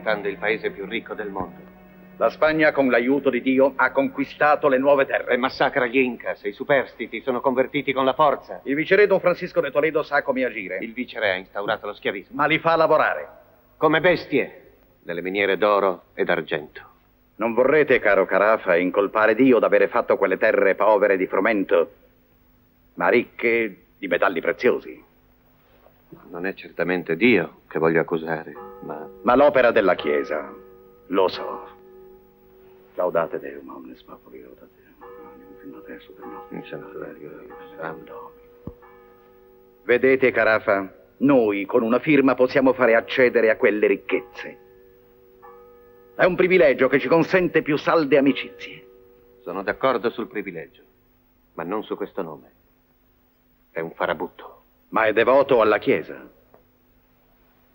diventando il paese più ricco del mondo. La Spagna, con l'aiuto di Dio, ha conquistato le nuove terre. E massacra gli Incas, i superstiti sono convertiti con la forza. Il viceré Don Francisco de Toledo sa come agire. Il viceré ha instaurato lo schiavismo. Ma li fa lavorare. Come bestie, nelle miniere d'oro e d'argento. Non vorrete, caro Carafa, incolpare Dio d'avere fatto quelle terre povere di frumento, ma ricche di metalli preziosi. Non è certamente Dio che voglio accusare, Ma l'opera della Chiesa, lo so. Laudate Deum, omnes populi, laudate Deum, fino adesso del nostro. Vedete, Carafa, noi con una firma possiamo fare accedere a quelle ricchezze. È un privilegio che ci consente più salde amicizie. Sono d'accordo sul privilegio, ma non su questo nome. È un farabutto. Ma è devoto alla Chiesa.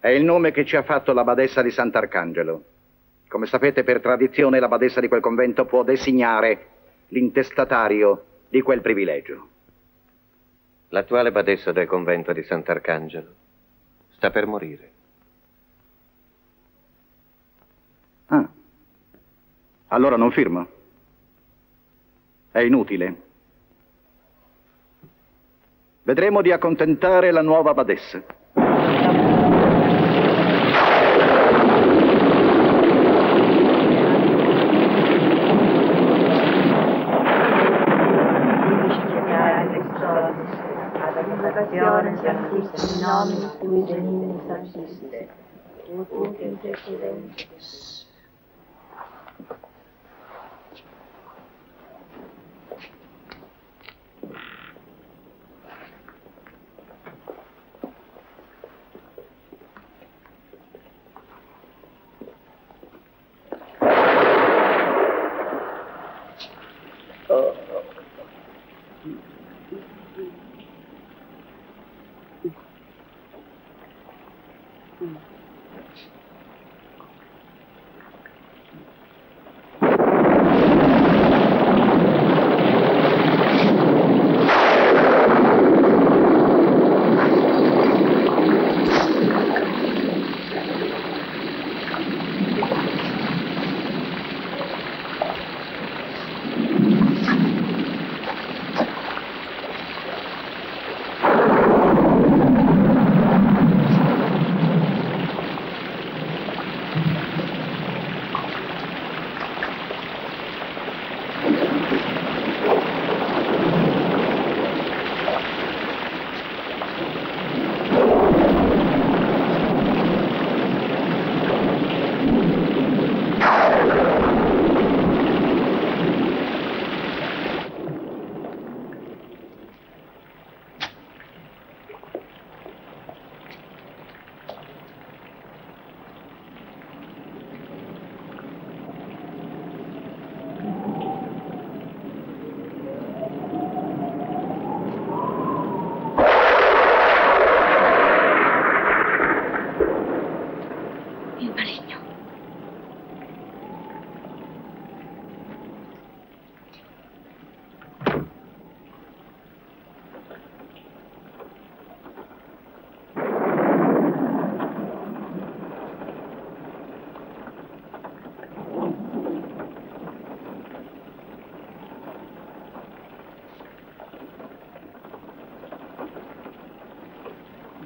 È il nome che ci ha fatto la badessa di Sant'Arcangelo. Come sapete, per tradizione, la badessa di quel convento può designare l'intestatario di quel privilegio. L'attuale badessa del convento di Sant'Arcangelo sta per morire. Ah. Allora non firmo. È inutile. Vedremo di accontentare la nuova badessa.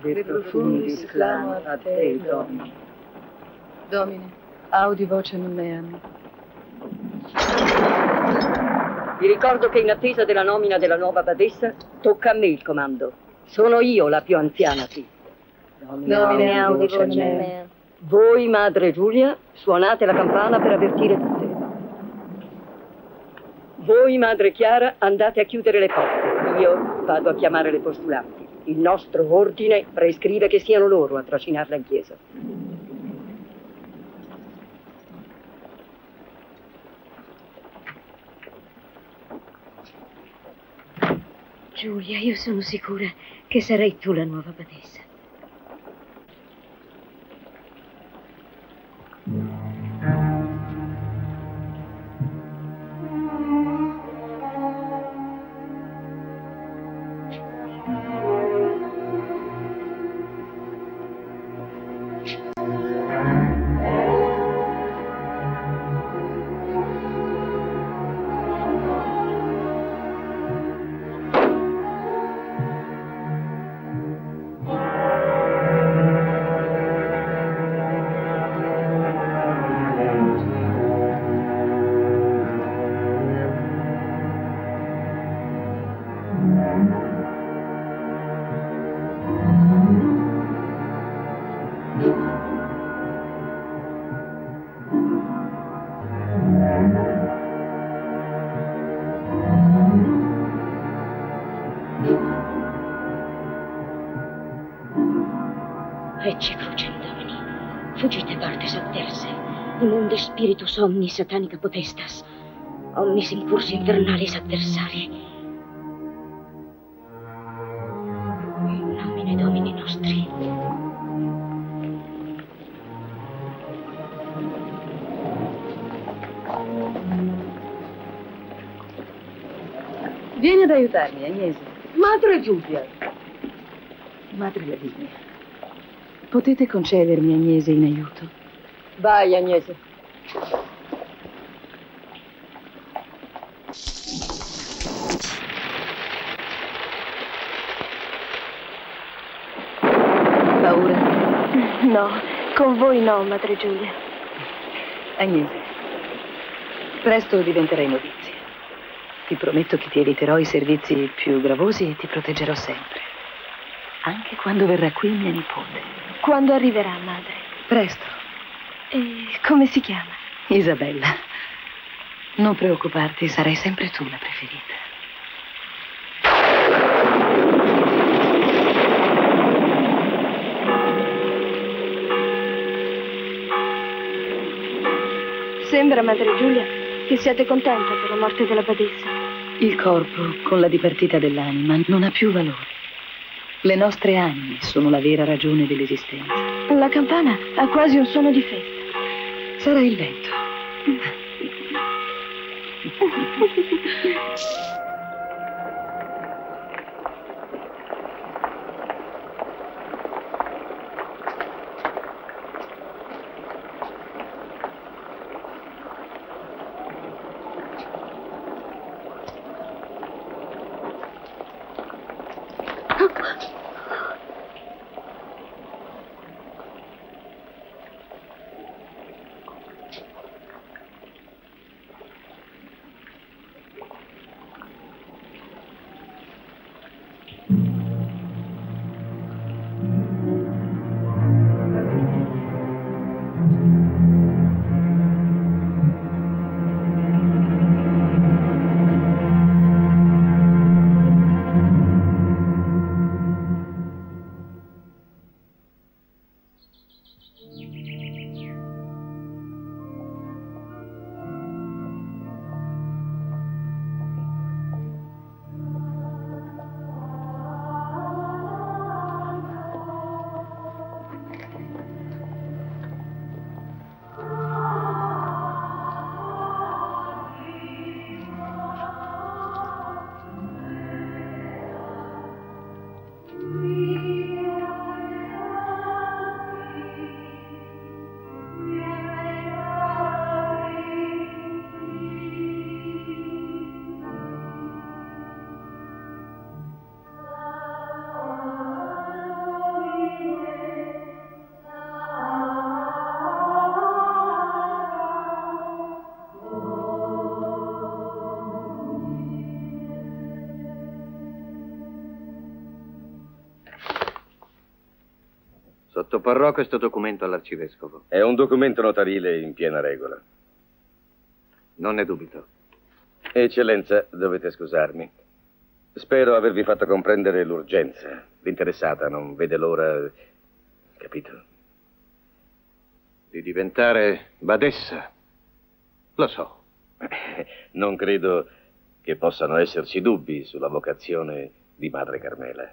De profundis clamo a te, Domine. Domine, audi vocem meam. Vi ricordo che in attesa della nomina della nuova badessa, tocca a me il comando. Sono io la più anziana qui. Domine, audi vocem meam. Voi, madre Giulia, suonate la campana per avvertire tutte. Voi, madre Chiara, andate a chiudere le porte. Io vado a chiamare le postulanti. Il nostro ordine prescrive che siano loro a trascinarla in chiesa. Giulia, io sono sicura che sarai tu la nuova badessa. Ecce crucem Domini, fugite partes adversae, immunde spiritus omni satanica potestas, omnis incursi infernalis adversarii. In nomine Domini nostri. Vieni ad aiutarmi, Agnese. Madre Giulia! Madre Lavinia, potete concedermi Agnese in aiuto? Vai, Agnese. Paura? No, con voi no, madre Giulia. Agnese, presto diventerai novizia. Ti prometto che ti eviterò i servizi più gravosi e ti proteggerò sempre. Anche quando verrà qui mia nipote. Quando arriverà, madre? Presto. E come si chiama? Isabella. Non preoccuparti, sarai sempre tu la preferita. Sembra, madre Giulia, che siate contenta per la morte della badessa. Il corpo, con la dipartita dell'anima, non ha più valore. Le nostre anime sono la vera ragione dell'esistenza. La campana ha quasi un suono di festa. Sarà il vento. Sottoporrò questo documento all'arcivescovo. È un documento notarile in piena regola. Non ne dubito. Eccellenza, dovete scusarmi. Spero avervi fatto comprendere l'urgenza. L'interessata non vede l'ora, capito? Di diventare badessa. Lo so. Non credo che possano esserci dubbi sulla vocazione di Madre Carmela.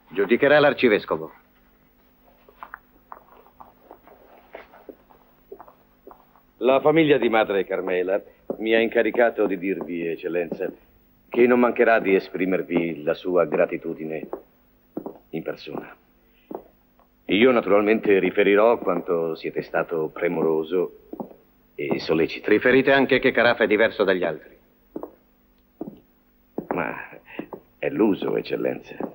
Giudicherà l'arcivescovo. La famiglia di Madre Carmela mi ha incaricato di dirvi, Eccellenza, che non mancherà di esprimervi la sua gratitudine in persona. Io naturalmente riferirò quanto siete stato premuroso e sollecito. Riferite anche che Carafa è diverso dagli altri. Ma è l'uso, Eccellenza.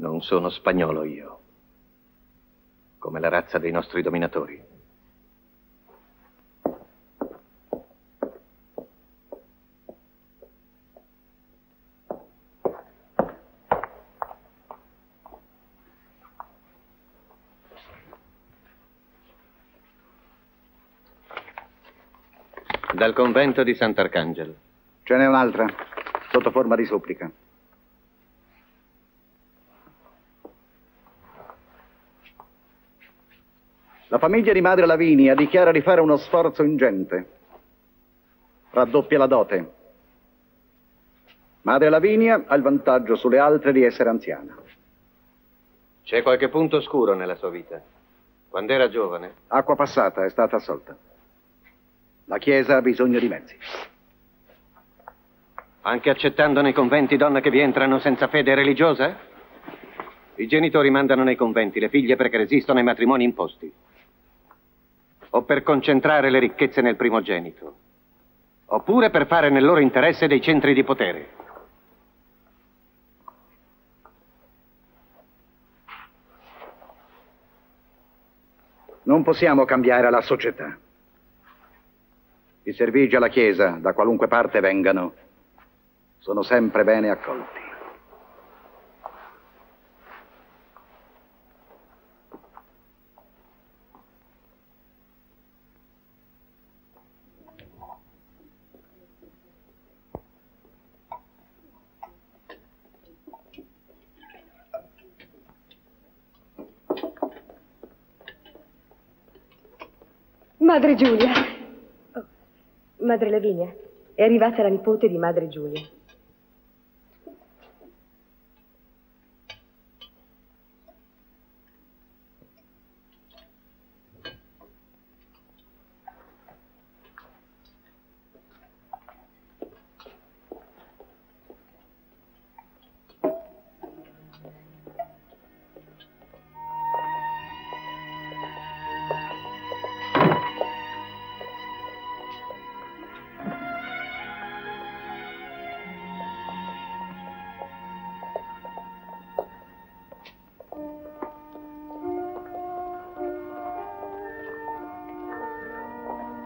Non sono spagnolo io, come la razza dei nostri dominatori. Dal convento di Sant'Arcangelo. Ce n'è un'altra, sotto forma di supplica. La famiglia di Madre Lavinia dichiara di fare uno sforzo ingente. Raddoppia la dote. Madre Lavinia ha il vantaggio sulle altre di essere anziana. C'è qualche punto scuro nella sua vita. Quando era giovane, Acqua passata, è stata assolta. La Chiesa ha bisogno di mezzi. anche accettando nei conventi donne che vi entrano senza fede religiosa? I genitori mandano nei conventi le figlie perché resistono ai matrimoni imposti. O per concentrare le ricchezze nel primogenito. Oppure per fare nel loro interesse dei centri di potere. Non possiamo cambiare la società. I servigi alla Chiesa, da qualunque parte vengano, sono sempre bene accolti. Madre Giulia. Oh, Madre Lavinia, è arrivata la nipote di Madre Giulia.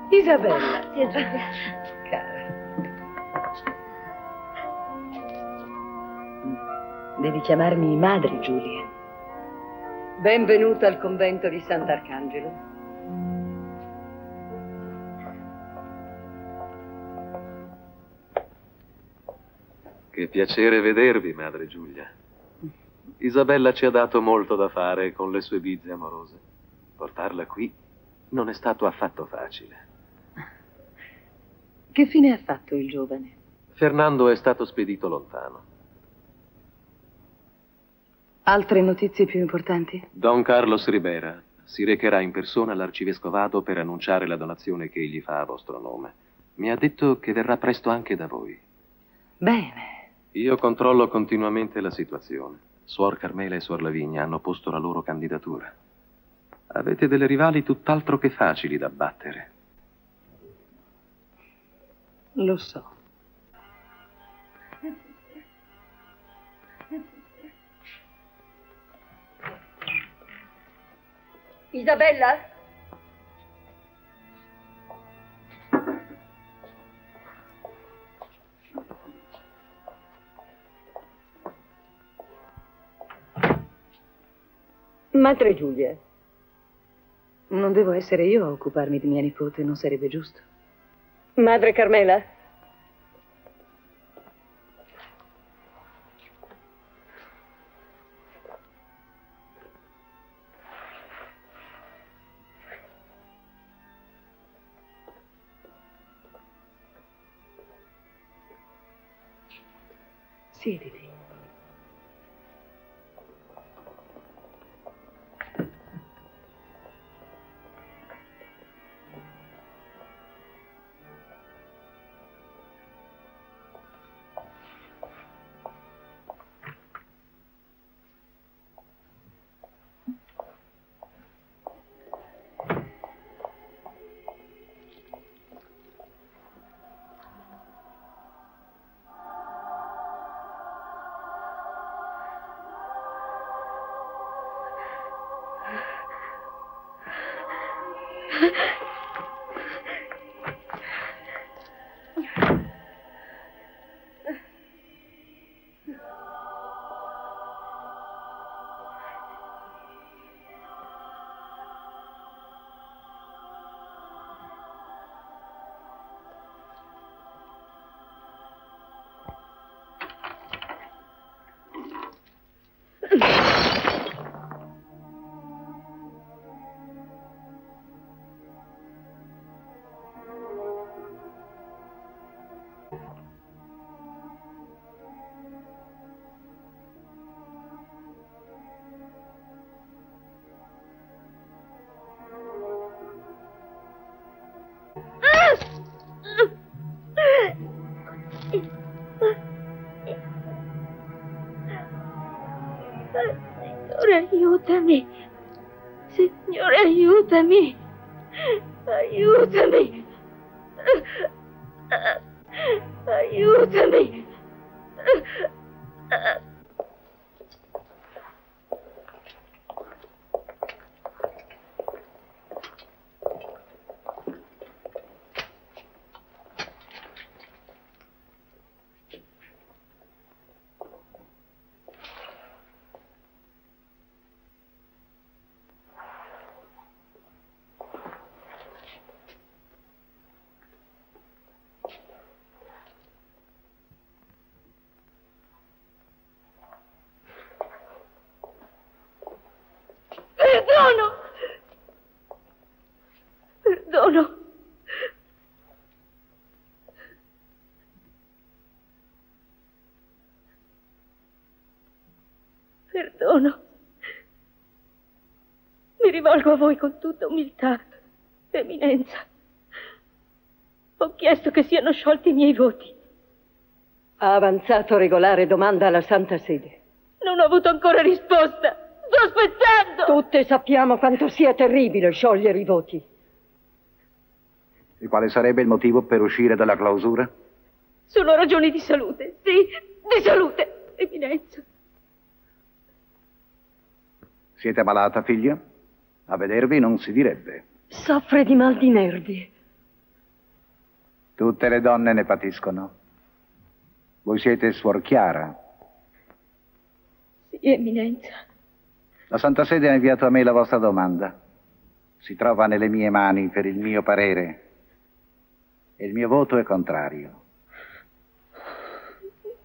Isabella. Zia Giulia. Cara. Devi chiamarmi Madre Giulia. Benvenuta al convento di Sant'Arcangelo. Che piacere vedervi, Madre Giulia. Isabella ci ha dato molto da fare con le sue bizze amorose. Portarla qui non è stato affatto facile. Che fine ha fatto il giovane? Fernando è stato spedito lontano. Altre notizie più importanti? Don Carlos Ribera si recherà in persona all'arcivescovado per annunciare la donazione che egli fa a vostro nome. Mi ha detto che verrà presto anche da voi. Bene. Io controllo continuamente la situazione. Suor Carmela e Suor Lavinia hanno posto la loro candidatura. Avete delle rivali tutt'altro che facili da battere. Lo so. Isabella? Madre Giulia. Non devo essere io a occuparmi di mia nipote, non sarebbe giusto. Madre Carmela? Siediti. Signore, aiutami. Signore, aiutami. Aiutami. Aiutami. Perdono! Perdono! Perdono. Mi rivolgo a voi con tutta umiltà, Eminenza. Ho chiesto che siano sciolti i miei voti. Ha avanzato regolare domanda alla Santa Sede. Non ho avuto ancora risposta. Sto aspettando! Tutte sappiamo quanto sia terribile sciogliere i voti. E quale sarebbe il motivo per uscire dalla clausura? Sono ragioni di salute, sì, di salute, Eminenza. Siete malata, figlia? A vedervi non si direbbe. Soffre di mal di nervi. Tutte le donne ne patiscono. Voi siete Suor Chiara. Sì, Eminenza. La Santa Sede ha inviato a me la vostra domanda. Si trova nelle mie mani per il mio parere e il mio voto è contrario.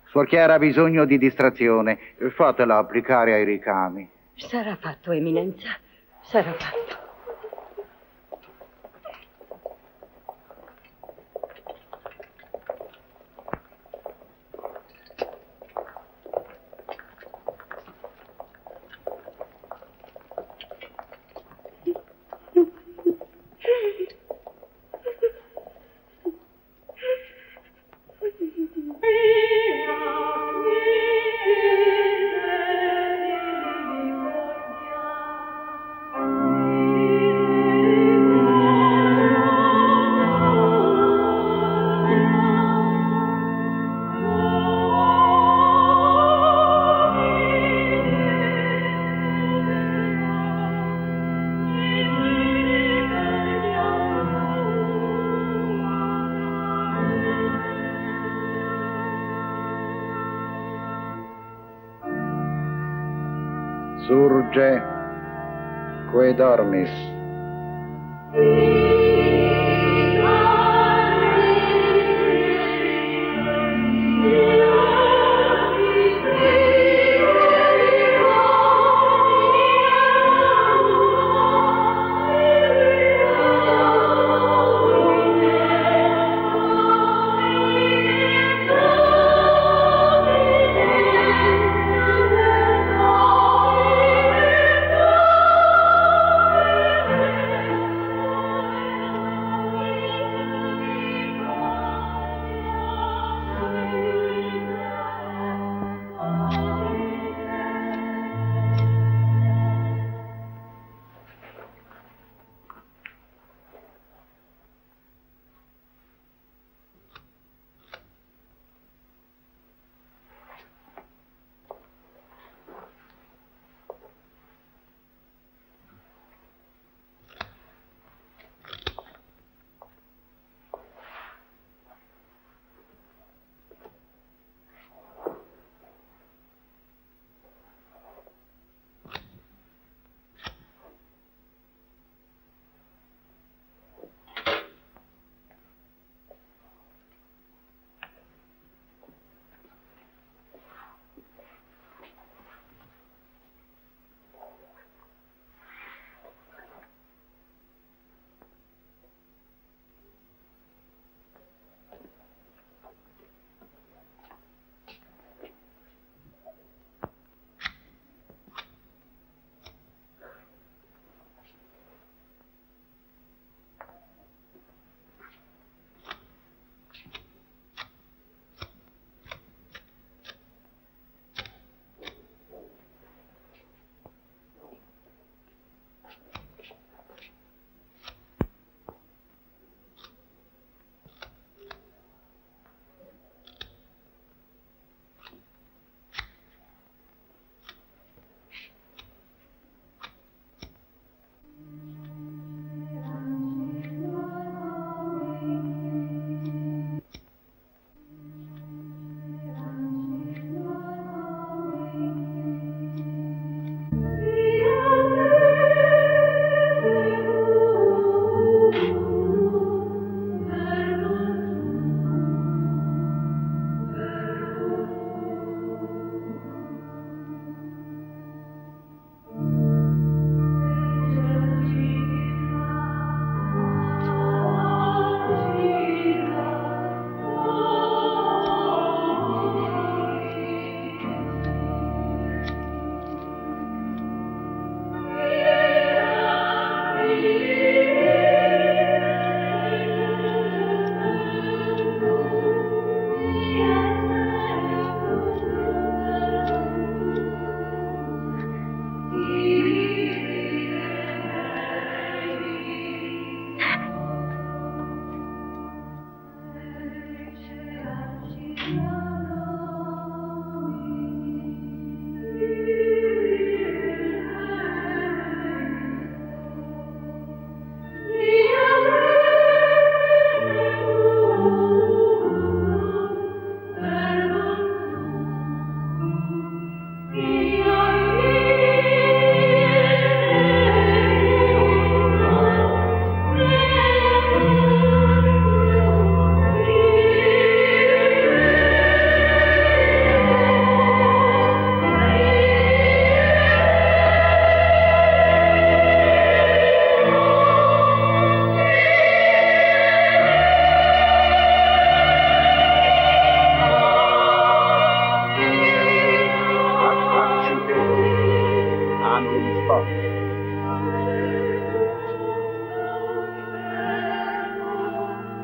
Suor Chiara ha bisogno di distrazione. Fatela applicare ai ricami. Sarà fatto, Eminenza. Sarà fatto. Surge Quae dormis.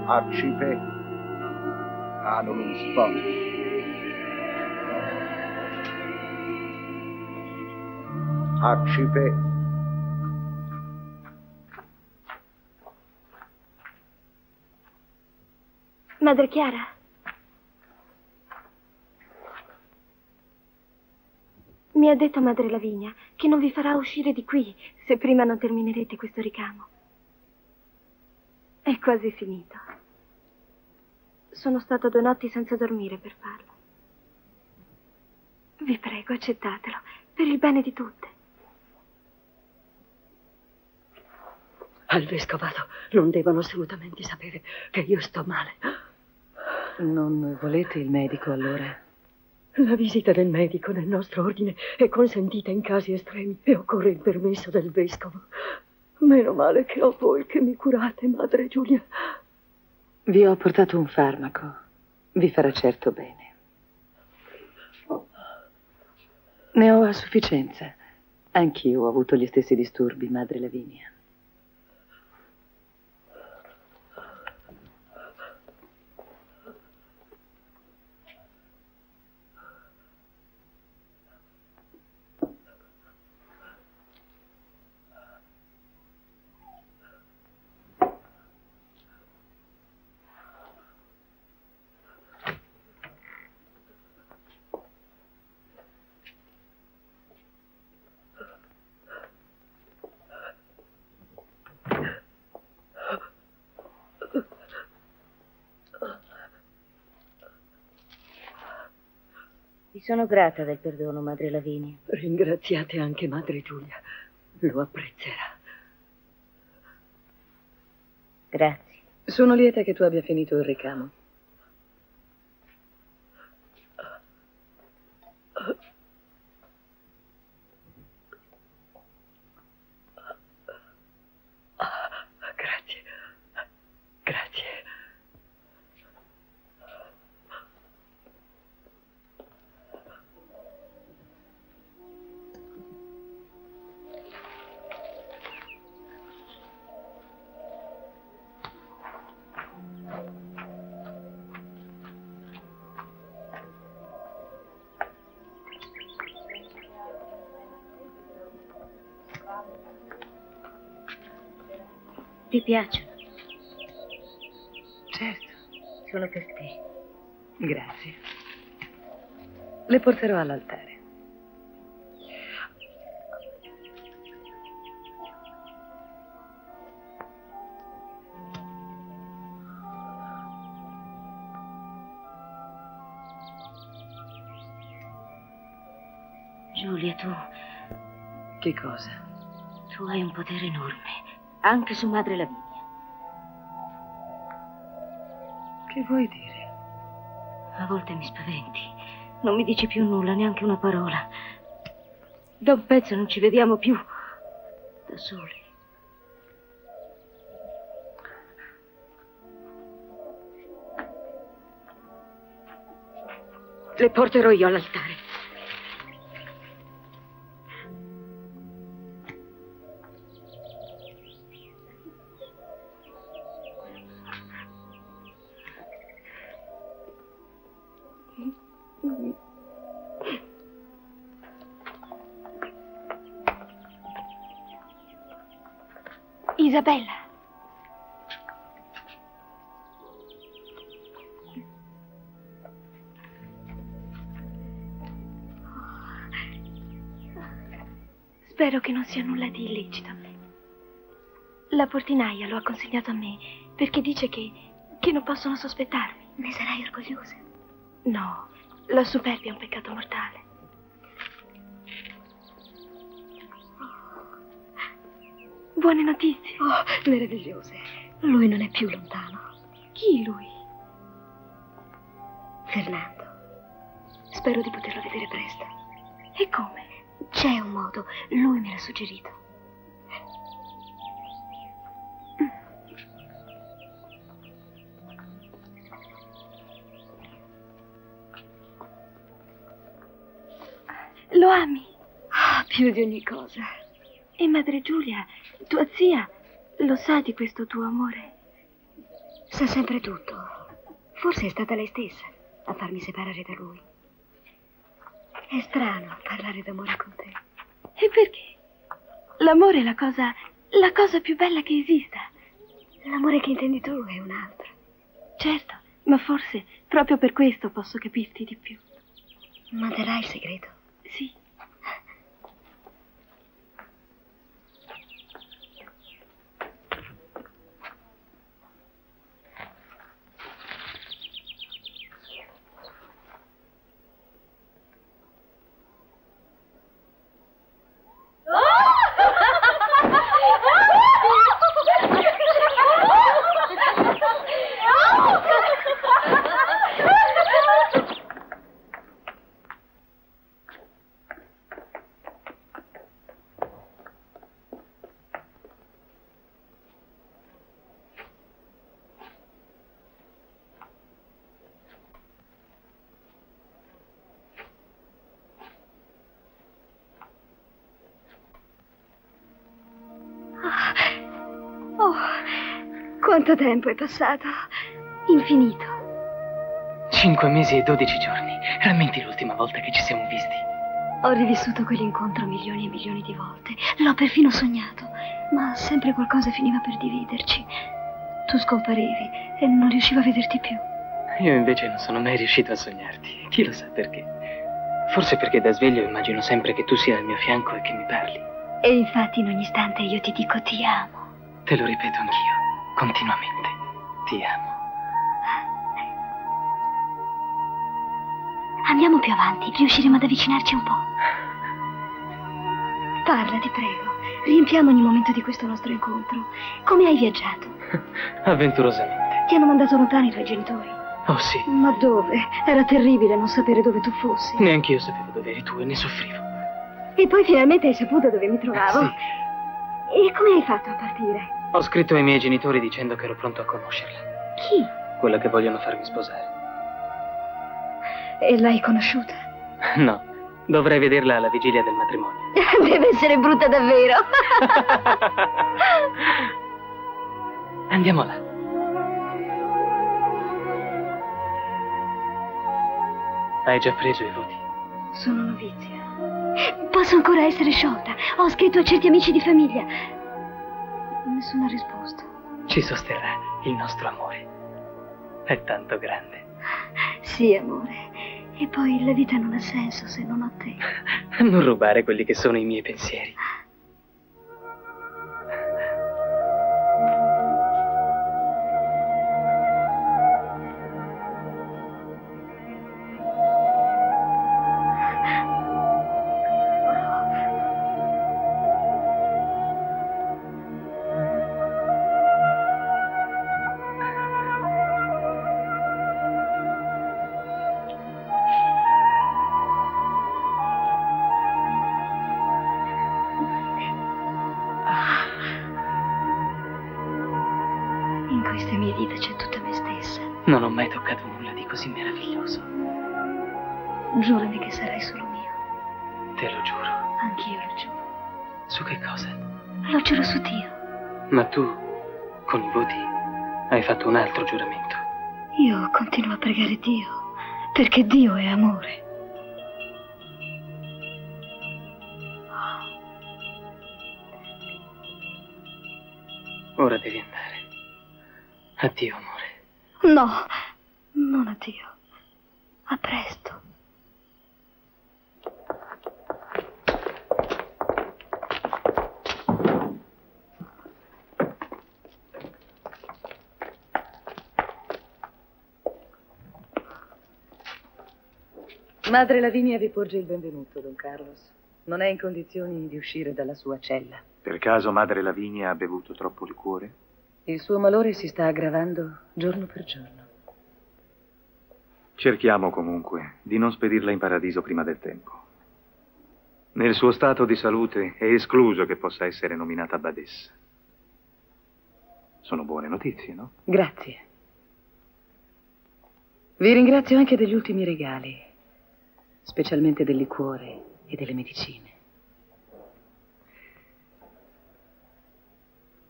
Arcipe anulum spons. Arcipe. Madre Chiara. Mi ha detto Madre Lavinia che non vi farà uscire di qui se prima non terminerete questo ricamo. È quasi finito. Sono stato 2 notti senza dormire per farlo. Vi prego, accettatelo, per il bene di tutte. Al vescovato non devono assolutamente sapere che io sto male. Non volete il medico, allora? La visita del medico nel nostro ordine è consentita in casi estremi e occorre il permesso del vescovo. Meno male che ho voi che mi curate, Madre Giulia. Vi ho portato un farmaco. Vi farà certo bene. Ne ho a sufficienza. Anch'io ho avuto gli stessi disturbi, Madre Lavinia. Vi sono grata del perdono, Madre Lavinia. Ringraziate anche Madre Giulia. Lo apprezzerà. Grazie. Sono lieta che tu abbia finito il ricamo. Grazie. Grazie. Ti piacciono? Certo. Solo per te. Grazie. Le porterò all'altare. Giulia, tu Che cosa? hai un potere enorme, anche su Madre Lavinia. Che vuoi dire? A volte mi spaventi. Non mi dici più nulla, neanche una parola. Da un pezzo non ci vediamo più. Da soli. Le porterò io all'altare. Isabella. Spero che non sia nulla di illecito. La portinaia lo ha consegnato a me perché dice che non possono sospettarmi. Ne sarai orgogliosa? No, la superbia è un peccato mortale. Buone notizie. Oh, meravigliose. Lui non è più lontano. Chi lui? Fernando. Spero di poterlo vedere presto. E come? C'è un modo. Lui me l'ha suggerito. Lo ami? Ah, più di ogni cosa. E Madre Giulia, tua zia, lo sa di questo tuo amore? Sa sempre tutto. Forse è stata lei stessa a farmi separare da lui. È strano parlare d'amore con te. E perché? L'amore è la cosa più bella che esista. L'amore che intendi tu è un altro. Certo, ma forse proprio per questo posso capirti di più. Manterrai il segreto? Sì. Quanto tempo è passato? Infinito. 5 mesi e 12 giorni. Rammenti l'ultima volta che ci siamo visti? Ho rivissuto quell'incontro milioni e milioni di volte. L'ho perfino sognato, ma sempre qualcosa finiva per dividerci. Tu scomparivi e non riuscivo a vederti più. Io invece non sono mai riuscito a sognarti. Chi lo sa perché? Forse perché da sveglio immagino sempre che tu sia al mio fianco e che mi parli. E infatti in ogni istante io ti dico ti amo. Te lo ripeto anch'io, continuamente. Ti amo. Andiamo più avanti, riusciremo ad avvicinarci un po'. Parla, ti prego. Riempiamo ogni momento di questo nostro incontro. Come hai viaggiato? Avventurosamente. Ti hanno mandato lontano i tuoi genitori? Oh sì. Ma dove? Era terribile non sapere dove tu fossi. Neanch'io sapevo dove eri tu e ne soffrivo. E poi finalmente hai saputo dove mi trovavo? Sì. E come hai fatto a partire? Ho scritto ai miei genitori dicendo che ero pronto a conoscerla. Chi? Quella che vogliono farmi sposare. E l'hai conosciuta? No, dovrei vederla alla vigilia del matrimonio. Deve essere brutta davvero. Andiamo là. Hai già preso i voti? Sono novizia. Posso ancora essere sciolta. Ho scritto a certi amici di famiglia. Nessuno ha risposto. Ci sosterrà il nostro amore. È tanto grande. Sì, amore. E poi la vita non ha senso se non ho te. Non rubare quelli che sono i miei pensieri. In queste mie dita c'è tutta me stessa. Non ho mai toccato nulla di così meraviglioso. Giurami che sarai solo mio. Te lo giuro. Anch'io lo giuro. Su che cosa? Lo giuro su Dio. Ma tu, con i voti, hai fatto un altro giuramento. Io continuo a pregare Dio, perché Dio è amore. Ora devi andare. Addio, amore. No, non addio. A presto. Madre Lavinia vi porge il benvenuto, Don Carlos. Non è in condizioni di uscire dalla sua cella. Per caso Madre Lavinia ha bevuto troppo liquore? Il suo malore si sta aggravando giorno per giorno. Cerchiamo comunque di non spedirla in paradiso prima del tempo. Nel suo stato di salute è escluso che possa essere nominata badessa. Sono buone notizie, no? Grazie. Vi ringrazio anche degli ultimi regali, specialmente del liquore e delle medicine.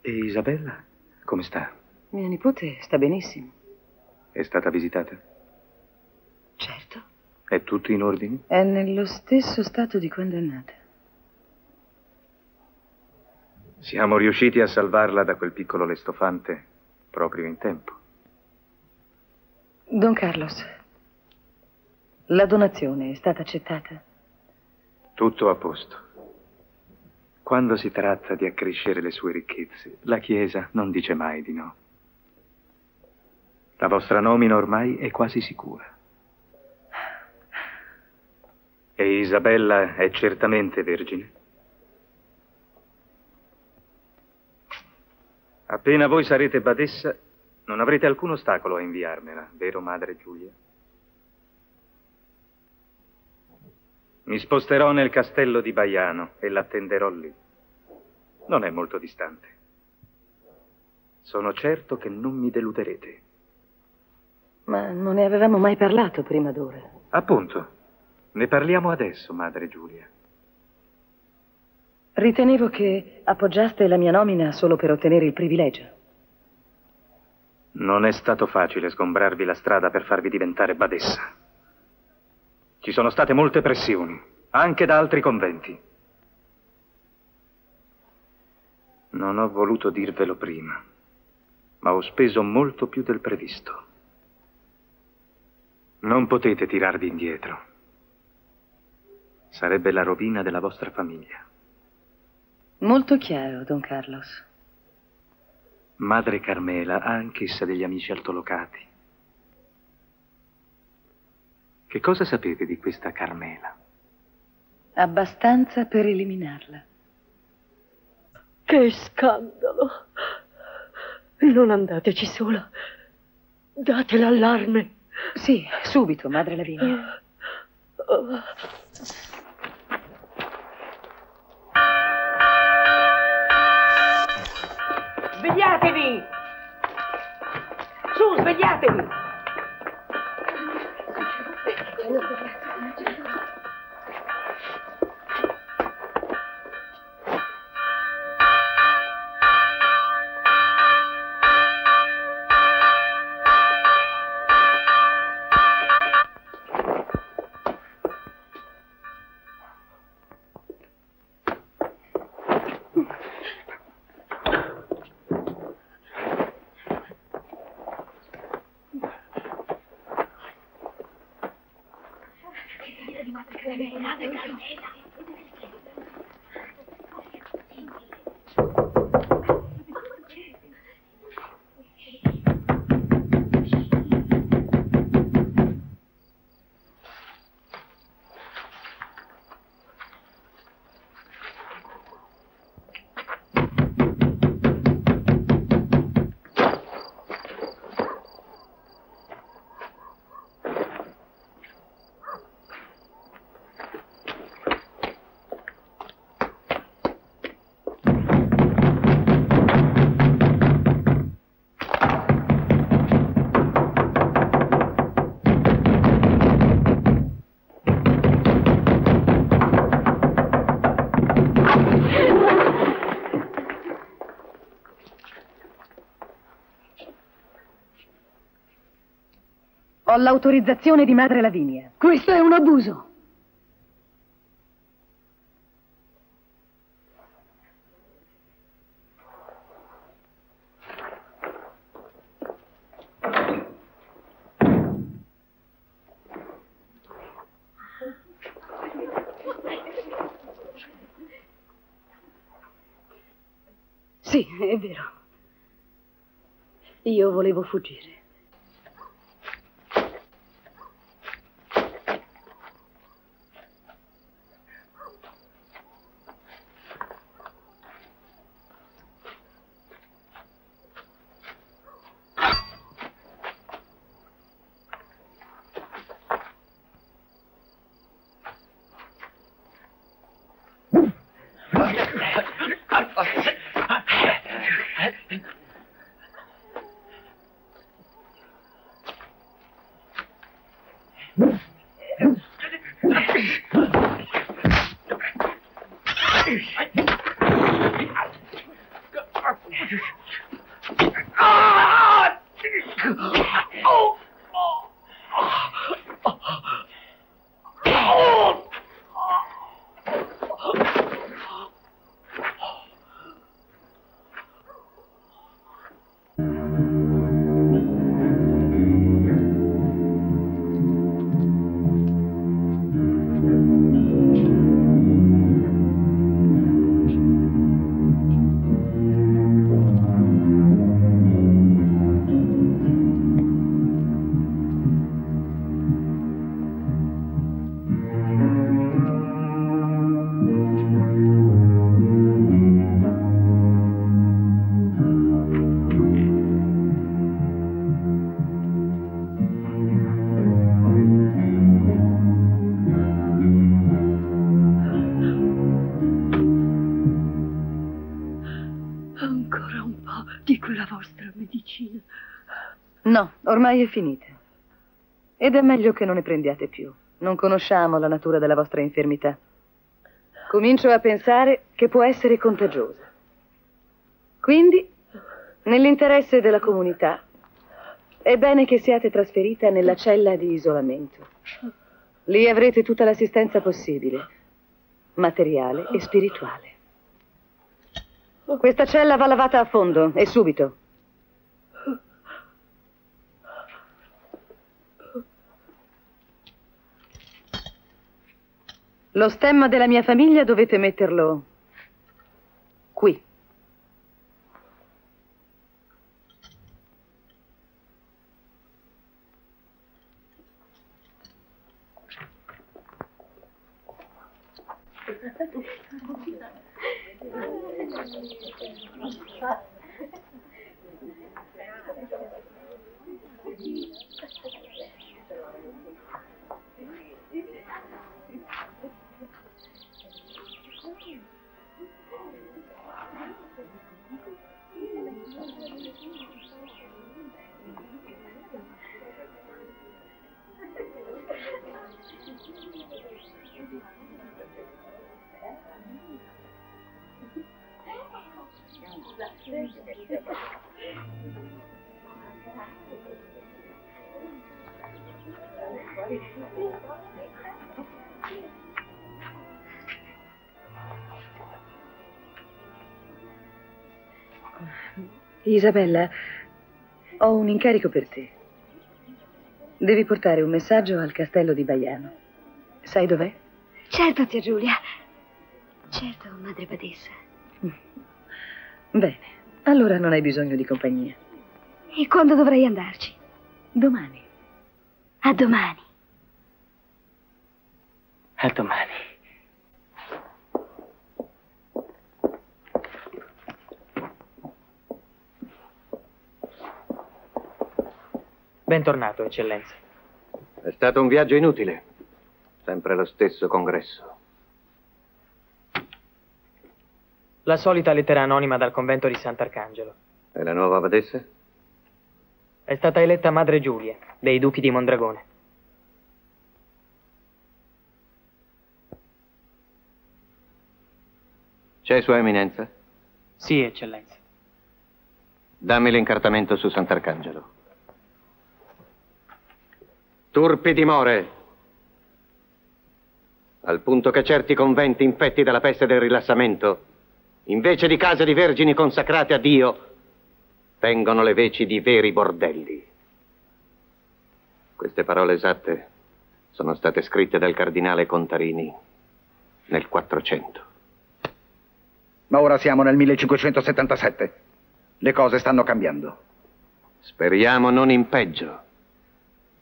E Isabella? Come sta? Mia nipote sta benissimo. È stata visitata? Certo. È tutto in ordine? È nello stesso stato di quando è nata. Siamo riusciti a salvarla da quel piccolo lestofante proprio in tempo. Don Carlos, la donazione è stata accettata? Tutto a posto. Quando si tratta di accrescere le sue ricchezze, la Chiesa non dice mai di no. La vostra nomina ormai è quasi sicura. E Isabella è certamente vergine? Appena voi sarete badessa, non avrete alcun ostacolo a inviarmela, vero, Madre Giulia? Mi sposterò nel castello di Baiano e l'attenderò lì. Non è molto distante. Sono certo che non mi deluderete. Ma non ne avevamo mai parlato prima d'ora. Appunto. Ne parliamo adesso, Madre Giulia. Ritenevo che appoggiaste la mia nomina solo per ottenere il privilegio. Non è stato facile sgombrarvi la strada per farvi diventare badessa. Ci sono state molte pressioni, anche da altri conventi. Non ho voluto dirvelo prima, ma ho speso molto più del previsto. Non potete tirarvi indietro. Sarebbe la rovina della vostra famiglia. Molto chiaro, Don Carlos. Madre Carmela ha anch'essa degli amici altolocati. Che cosa sapete di questa Carmela? Abbastanza per eliminarla. Che scandalo! Non andateci sola. Date l'allarme. Sì, subito, Madre Lavinia. Svegliatevi! Su, svegliatevi! Ho l'autorizzazione di Madre Lavinia. Questo è un abuso. Sì, è vero. Io volevo fuggire. No, ormai è finita. Ed è meglio che non ne prendiate più. Non conosciamo la natura della vostra infermità. Comincio a pensare che può essere contagiosa. Quindi, nell'interesse della comunità, È bene che siate trasferita nella cella di isolamento. Lì avrete tutta l'assistenza possibile, materiale e spirituale. Questa cella va lavata a fondo, e subito. Lo stemma della mia famiglia dovete metterlo qui. Isabella, ho un incarico per te. Devi portare un messaggio al castello di Baiano. Sai dov'è? Certo, zia Giulia. Certo, madre badessa. Bene, allora non hai bisogno di compagnia. E quando dovrei andarci? Domani. A domani. A domani. Bentornato, eccellenza. È stato un viaggio inutile. Sempre lo stesso congresso. La solita lettera anonima dal convento di Sant'Arcangelo. E la nuova abadessa? È stata eletta Madre Giulia, dei Duchi di Mondragone. C'è Sua Eminenza? Sì, eccellenza. Dammi l'incartamento su Sant'Arcangelo. Turpi dimore! Al punto che certi conventi infetti dalla peste del rilassamento, invece di case di vergini consacrate a Dio, vengono le veci di veri bordelli. Queste parole esatte sono state scritte dal cardinale Contarini nel 400. Ma ora siamo nel 1577. Le cose stanno cambiando. Speriamo non in peggio.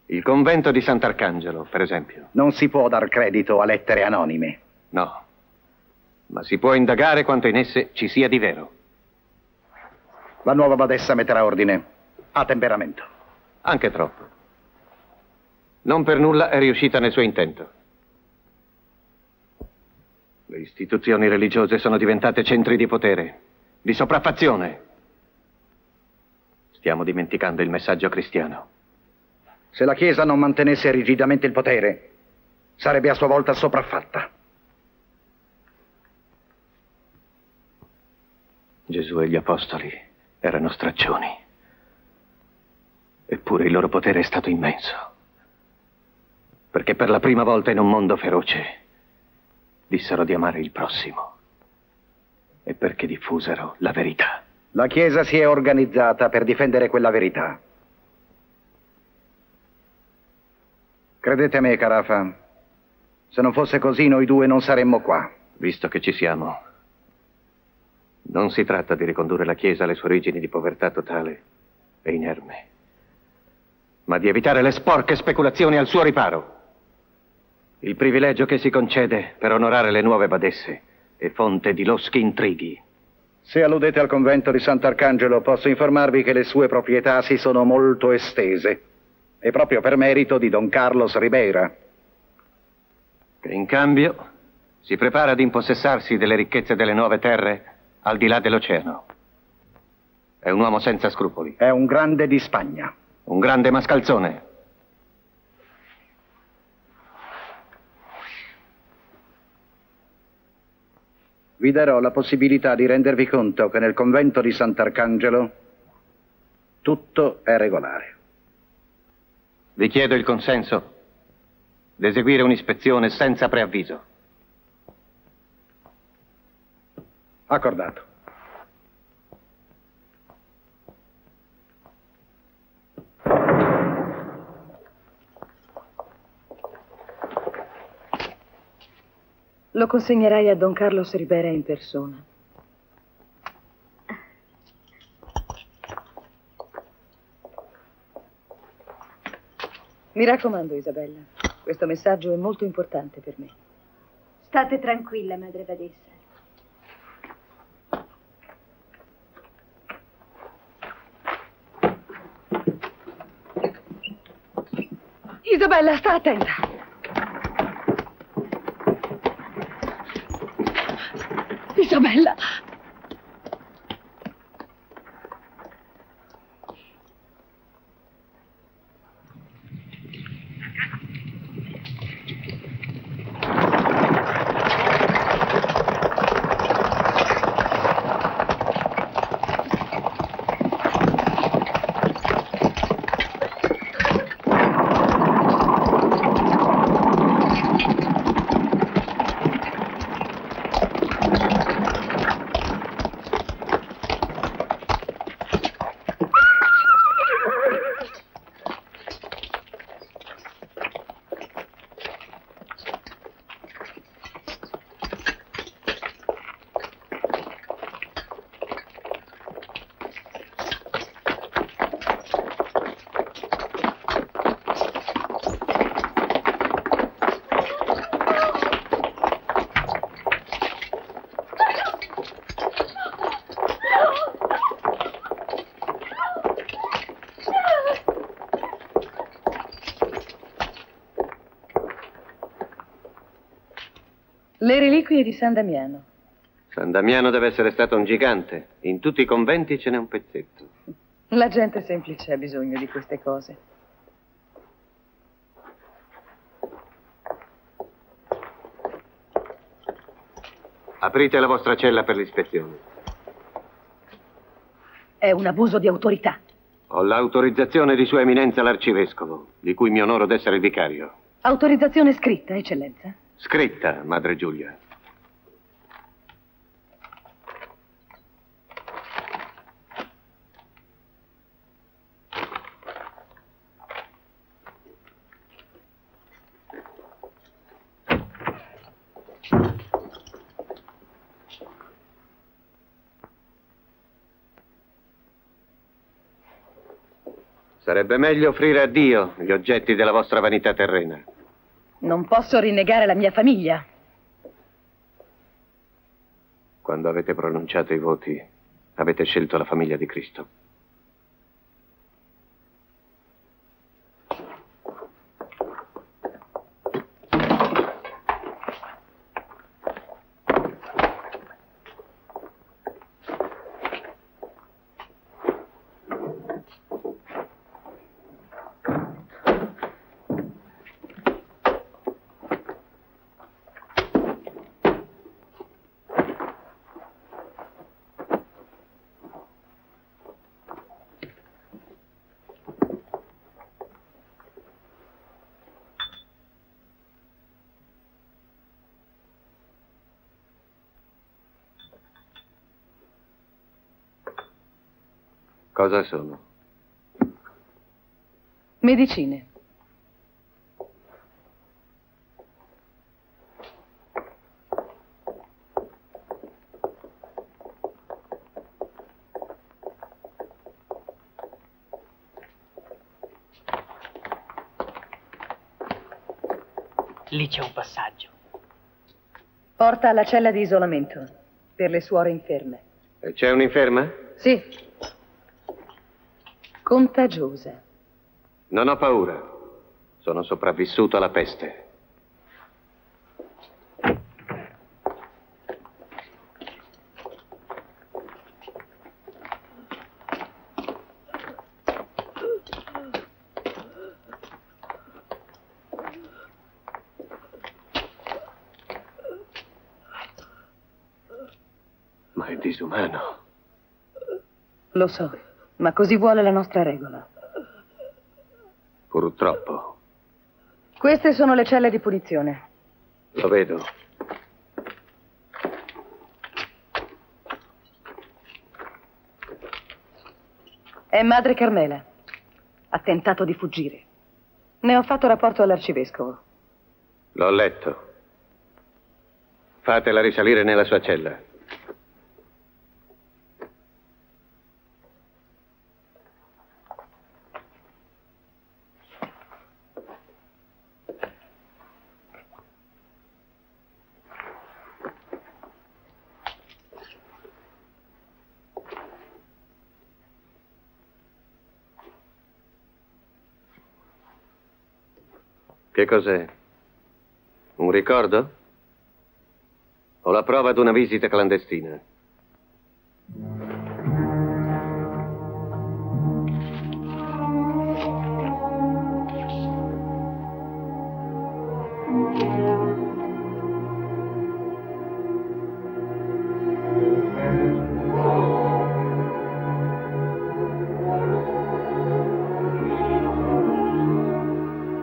Il convento di Sant'Arcangelo, per esempio. Non si può dar credito a lettere anonime. No, ma si può indagare quanto in esse ci sia di vero. La nuova badessa metterà ordine. Ha temperamento. Anche troppo. Non per nulla è riuscita nel suo intento. Le istituzioni religiose sono diventate centri di potere, di sopraffazione. Stiamo dimenticando il messaggio cristiano. Se la Chiesa non mantenesse rigidamente il potere, sarebbe a sua volta sopraffatta. Gesù e gli apostoli erano straccioni. Eppure il loro potere è stato immenso. Perché per la prima volta in un mondo feroce dissero di amare il prossimo. E perché diffusero la verità. La Chiesa si è organizzata per difendere quella verità. Credete a me, Carafa, se non fosse così noi due non saremmo qua. Visto che ci siamo, non si tratta di ricondurre la Chiesa alle sue origini di povertà totale e inerme, ma di evitare le sporche speculazioni al suo riparo. Il privilegio che si concede per onorare le nuove badesse è fonte di loschi intrighi. Se alludete al convento di Sant'Arcangelo, posso informarvi che le sue proprietà si sono molto estese. E proprio per merito di Don Carlos Ribeira. Che in cambio si prepara ad impossessarsi delle ricchezze delle nuove terre al di là dell'oceano. È un uomo senza scrupoli. È un grande di Spagna. Un grande mascalzone. Vi darò la possibilità di rendervi conto che nel convento di Sant'Arcangelo tutto è regolare. Vi chiedo il consenso d'eseguire un'ispezione senza preavviso. Accordato. Lo consegnerai a Don Carlos Ribera in persona. Mi raccomando, Isabella, questo messaggio è molto importante per me. State tranquilla, madre badessa. Isabella, sta attenta. Isabella. Le reliquie di San Damiano. San Damiano deve essere stato un gigante. In tutti i conventi ce n'è un pezzetto. La gente semplice ha bisogno di queste cose. Aprite la vostra cella per l'ispezione. È un abuso di autorità. Ho l'autorizzazione di Sua Eminenza l'Arcivescovo, di cui mi onoro d'essere il vicario. Autorizzazione scritta, Eccellenza? Scritta, Madre Giulia. Sarebbe meglio offrire a Dio gli oggetti della vostra vanità terrena. Non posso rinnegare la mia famiglia. Quando avete pronunciato i voti, avete scelto la famiglia di Cristo. Cosa sono? Medicine. Lì c'è un passaggio. Porta alla cella di isolamento per le suore inferme. E c'è un'inferma? Sì. Contagiosa. Non ho paura. Sono sopravvissuto alla peste. Ma è disumano. Lo so, ma così vuole la nostra regola. Purtroppo. Queste sono le celle di punizione. Lo vedo. È madre Carmela. Ha tentato di fuggire. Ne ho fatto rapporto all'arcivescovo. L'ho letto. Fatela risalire nella sua cella. Che cos'è? Un ricordo? O la prova di una visita clandestina?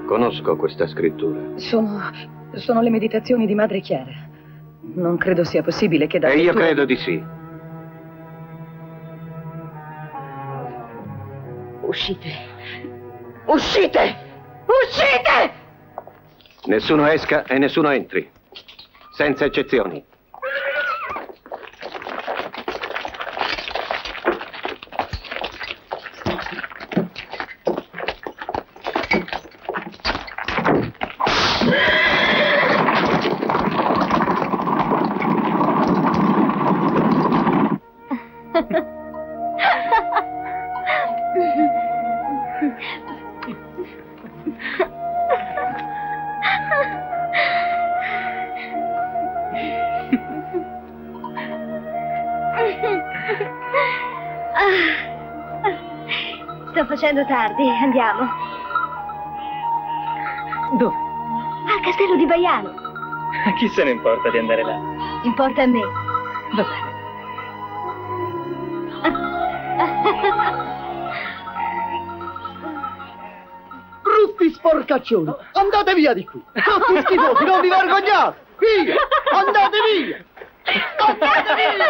Conosco questa scrittura. Sono le meditazioni di Madre Chiara. Non credo sia possibile che da E io lettura... credo di sì. Uscite! Uscite! Uscite! Nessuno esca e nessuno entri. Senza eccezioni. Sto facendo tardi, andiamo. Dove? Al castello di Baiano. A chi se ne importa di andare là? Importa a me. Va bene. Brutti sporcaccioni, andate via di qui! Tutti schifosi, non vi vergognate! Via! Andate via! Andate via!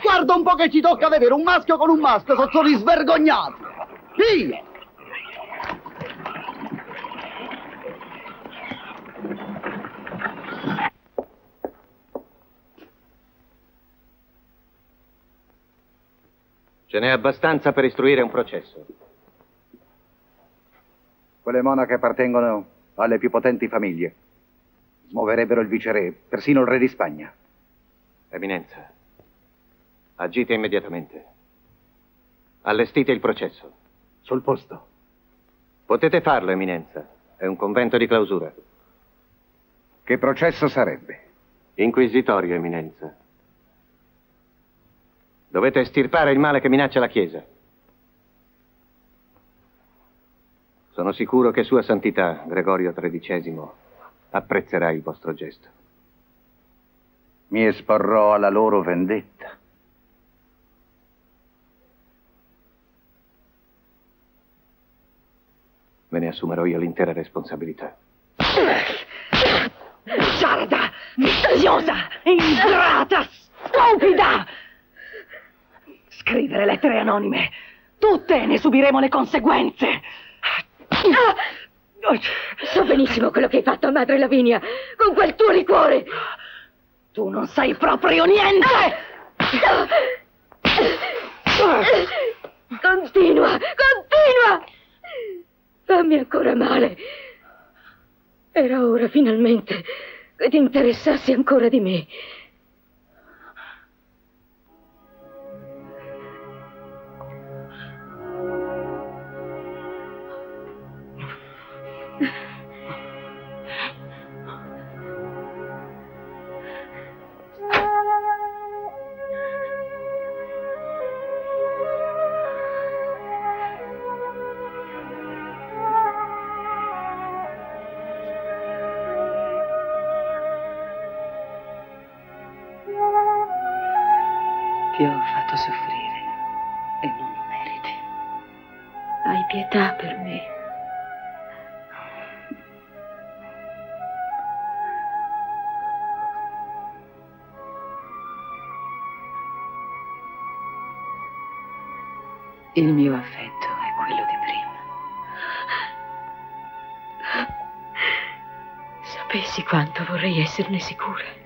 Guarda un po' che ci tocca vedere un maschio con un maschio, sono gli svergognati! Via! Ce n'è abbastanza per istruire un processo. Quelle monache appartengono alle più potenti famiglie. Smuoverebbero il viceré, persino il re di Spagna. Eminenza, agite immediatamente. Allestite il processo. Sul posto. Potete farlo, Eminenza. È un convento di clausura. Che processo sarebbe? Inquisitorio, Eminenza. Dovete estirpare il male che minaccia la Chiesa. Sono sicuro che Sua Santità, Gregorio XIII, apprezzerà il vostro gesto. Mi esporrò alla loro vendetta. Me ne assumerò io l'intera responsabilità. Sarda! Misteriosa! Ingrata! Stupida! Scrivere lettere anonime. Tutte ne subiremo le conseguenze. So benissimo quello che hai fatto a Madre Lavinia con quel tuo liquore. Tu non sai proprio niente! Continua, continua! Fammi ancora male. Era ora finalmente che ti interessassi ancora di me. Ti ho fatto soffrire e non lo meriti. Hai pietà per me. Il mio affetto è quello di prima. Sapessi quanto vorrei esserne sicura.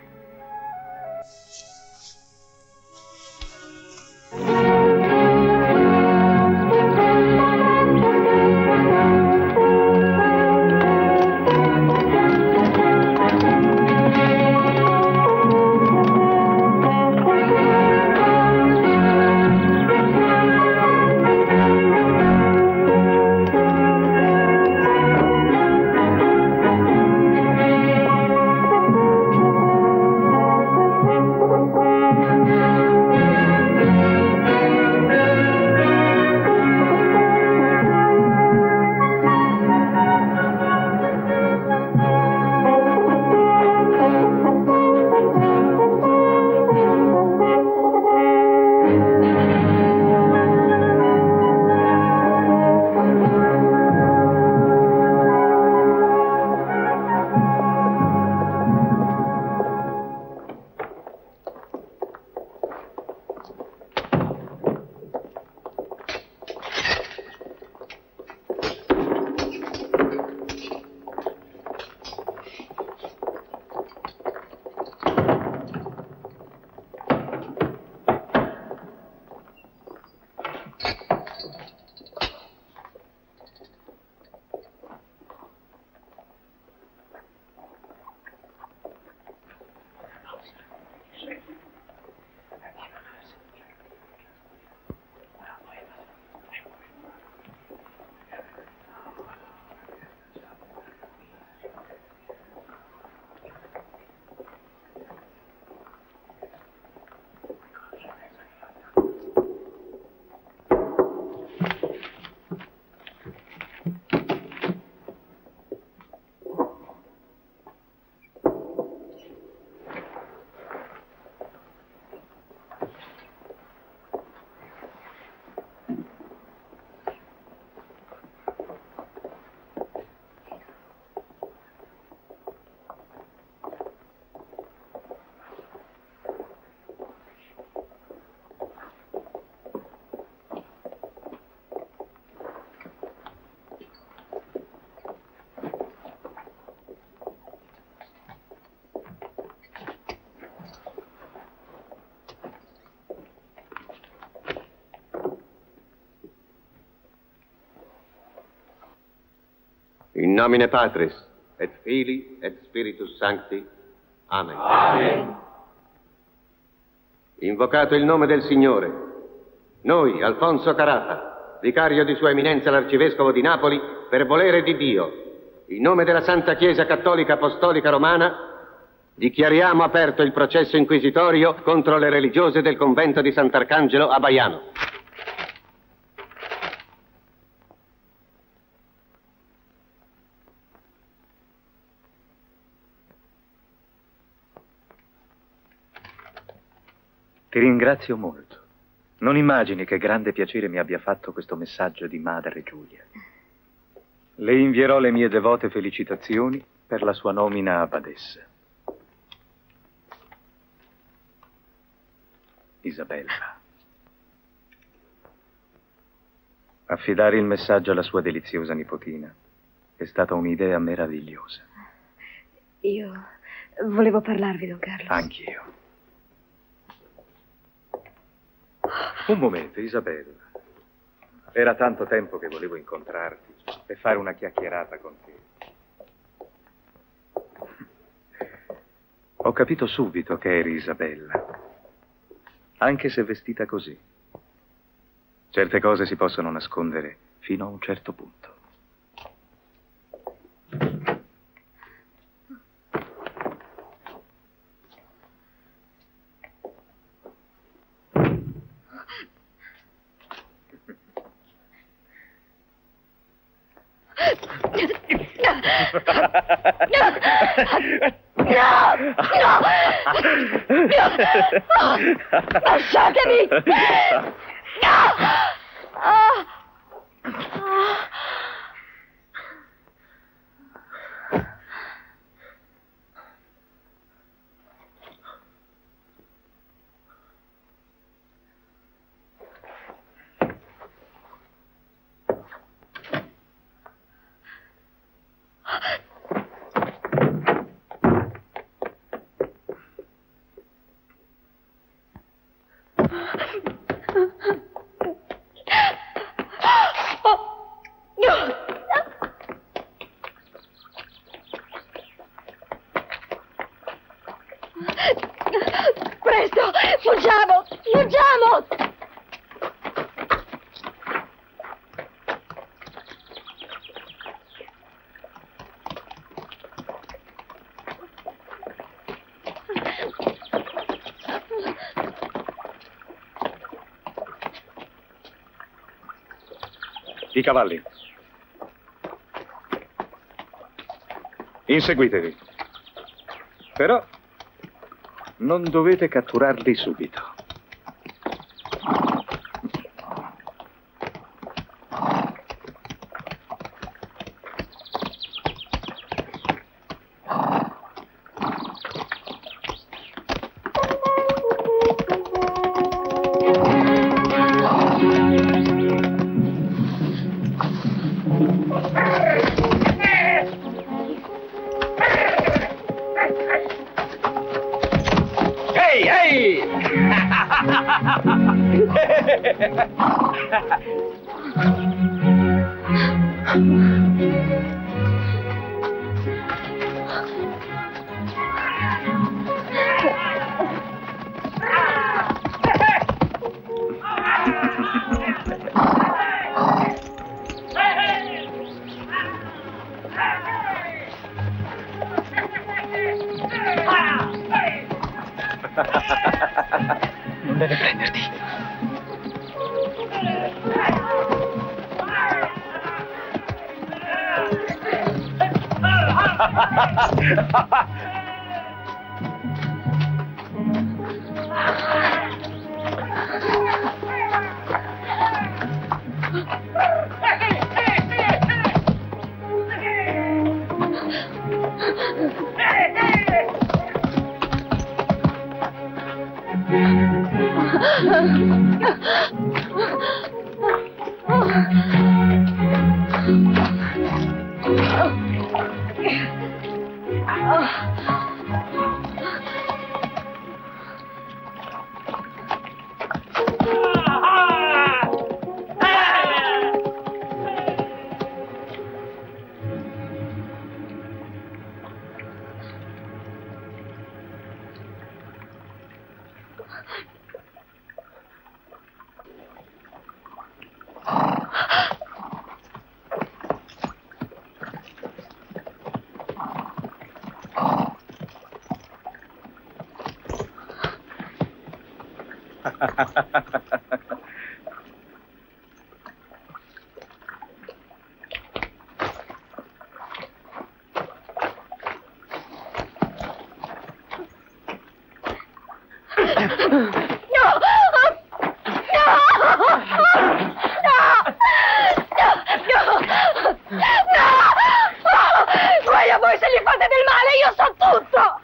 In nomine Patris, et Filii, et Spiritus Sancti. Amen. Amen. Invocato il nome del Signore, noi, Alfonso Carafa, vicario di Sua Eminenza l'Arcivescovo di Napoli, per volere di Dio, in nome della Santa Chiesa Cattolica Apostolica Romana, dichiariamo aperto il processo inquisitorio contro le religiose del convento di Sant'Arcangelo a Baiano. Ti ringrazio molto. Non immagini che grande piacere mi abbia fatto questo messaggio di Madre Giulia. Le invierò le mie devote felicitazioni per la sua nomina a badessa. Isabella. Affidare il messaggio alla sua deliziosa nipotina è stata un'idea meravigliosa. Io volevo parlarvi, Don Carlos. Anch'io. Un momento, Isabella. Era tanto tempo che volevo incontrarti e fare una chiacchierata con te. Ho capito subito che eri Isabella, anche se vestita così. Certe cose si possono nascondere fino a un certo punto. Lasciatemi! Presto, fuggiamo, fuggiamo! I cavalli. Inseguitevi. Però non dovete catturarli subito. Non deve prenderti. Guai a voi se gli fate del male, io so tutto!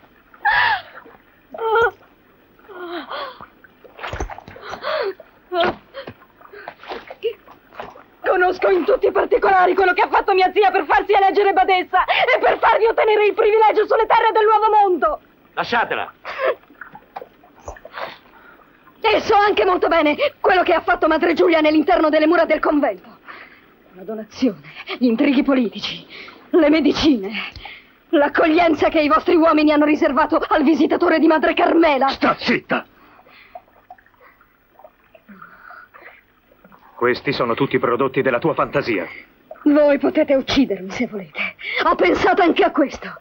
Conosco in tutti i particolari quello che ha fatto mia zia per farsi eleggere badessa e per farvi ottenere il privilegio sulle terre del Nuovo Mondo! Lasciatela! E so anche molto bene quello che ha fatto Madre Giulia nell'interno delle mura del convento. La donazione, gli intrighi politici, le medicine, l'accoglienza che i vostri uomini hanno riservato al visitatore di Madre Carmela. Sta zitta! Questi sono tutti prodotti della tua fantasia. Voi potete uccidermi se volete. Ho pensato anche a questo.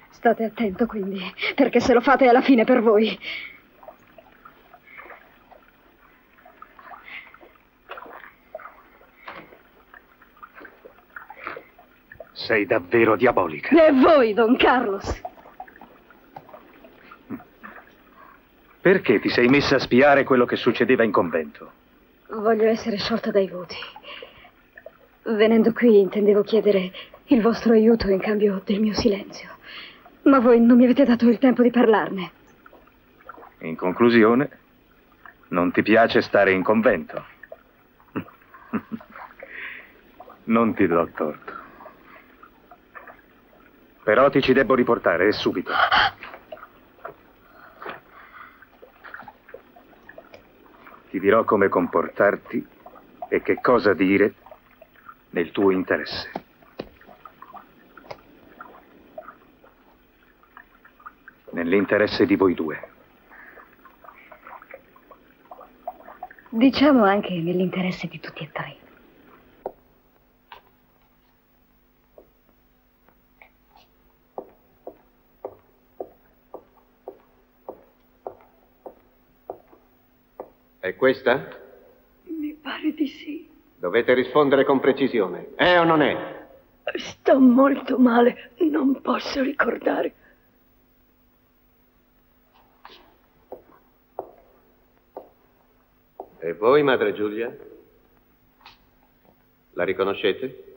State attento quindi, perché se lo fate alla fine per voi. Sei davvero diabolica. E voi, Don Carlos? Perché ti sei messa a spiare quello che succedeva in convento? Voglio essere sciolta dai voti. Venendo qui intendevo chiedere il vostro aiuto in cambio del mio silenzio. Ma voi non mi avete dato il tempo di parlarne. In conclusione, non ti piace stare in convento. Non ti do torto. Però ti ci debbo riportare, e subito. Ti dirò come comportarti e che cosa dire nel tuo interesse. Nell'interesse di voi due. Diciamo anche nell'interesse di tutti e tre. È questa? Mi pare di sì. Dovete rispondere con precisione. È o non è? Sto molto male, non posso ricordare. E voi, Madre Giulia? La riconoscete?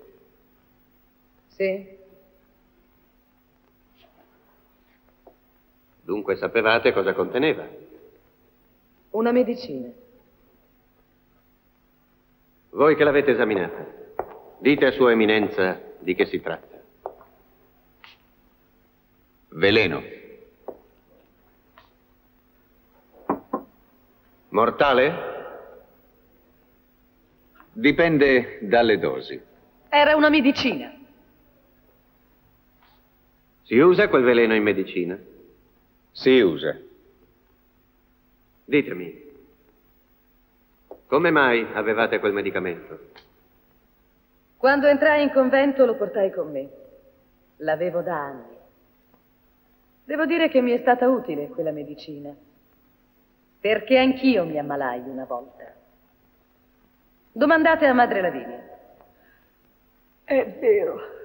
Sì. Dunque sapevate cosa conteneva? Una medicina. Voi che l'avete esaminata, dite a Sua Eminenza di che si tratta. Veleno. Mortale? Dipende dalle dosi. Era una medicina. Si usa quel veleno in medicina? Si usa. Ditemi, come mai avevate quel medicamento? Quando entrai in convento lo portai con me. L'avevo da anni. Devo dire che mi è stata utile quella medicina, perché anch'io mi ammalai una volta. Domandate a Madre Lavinia. È vero.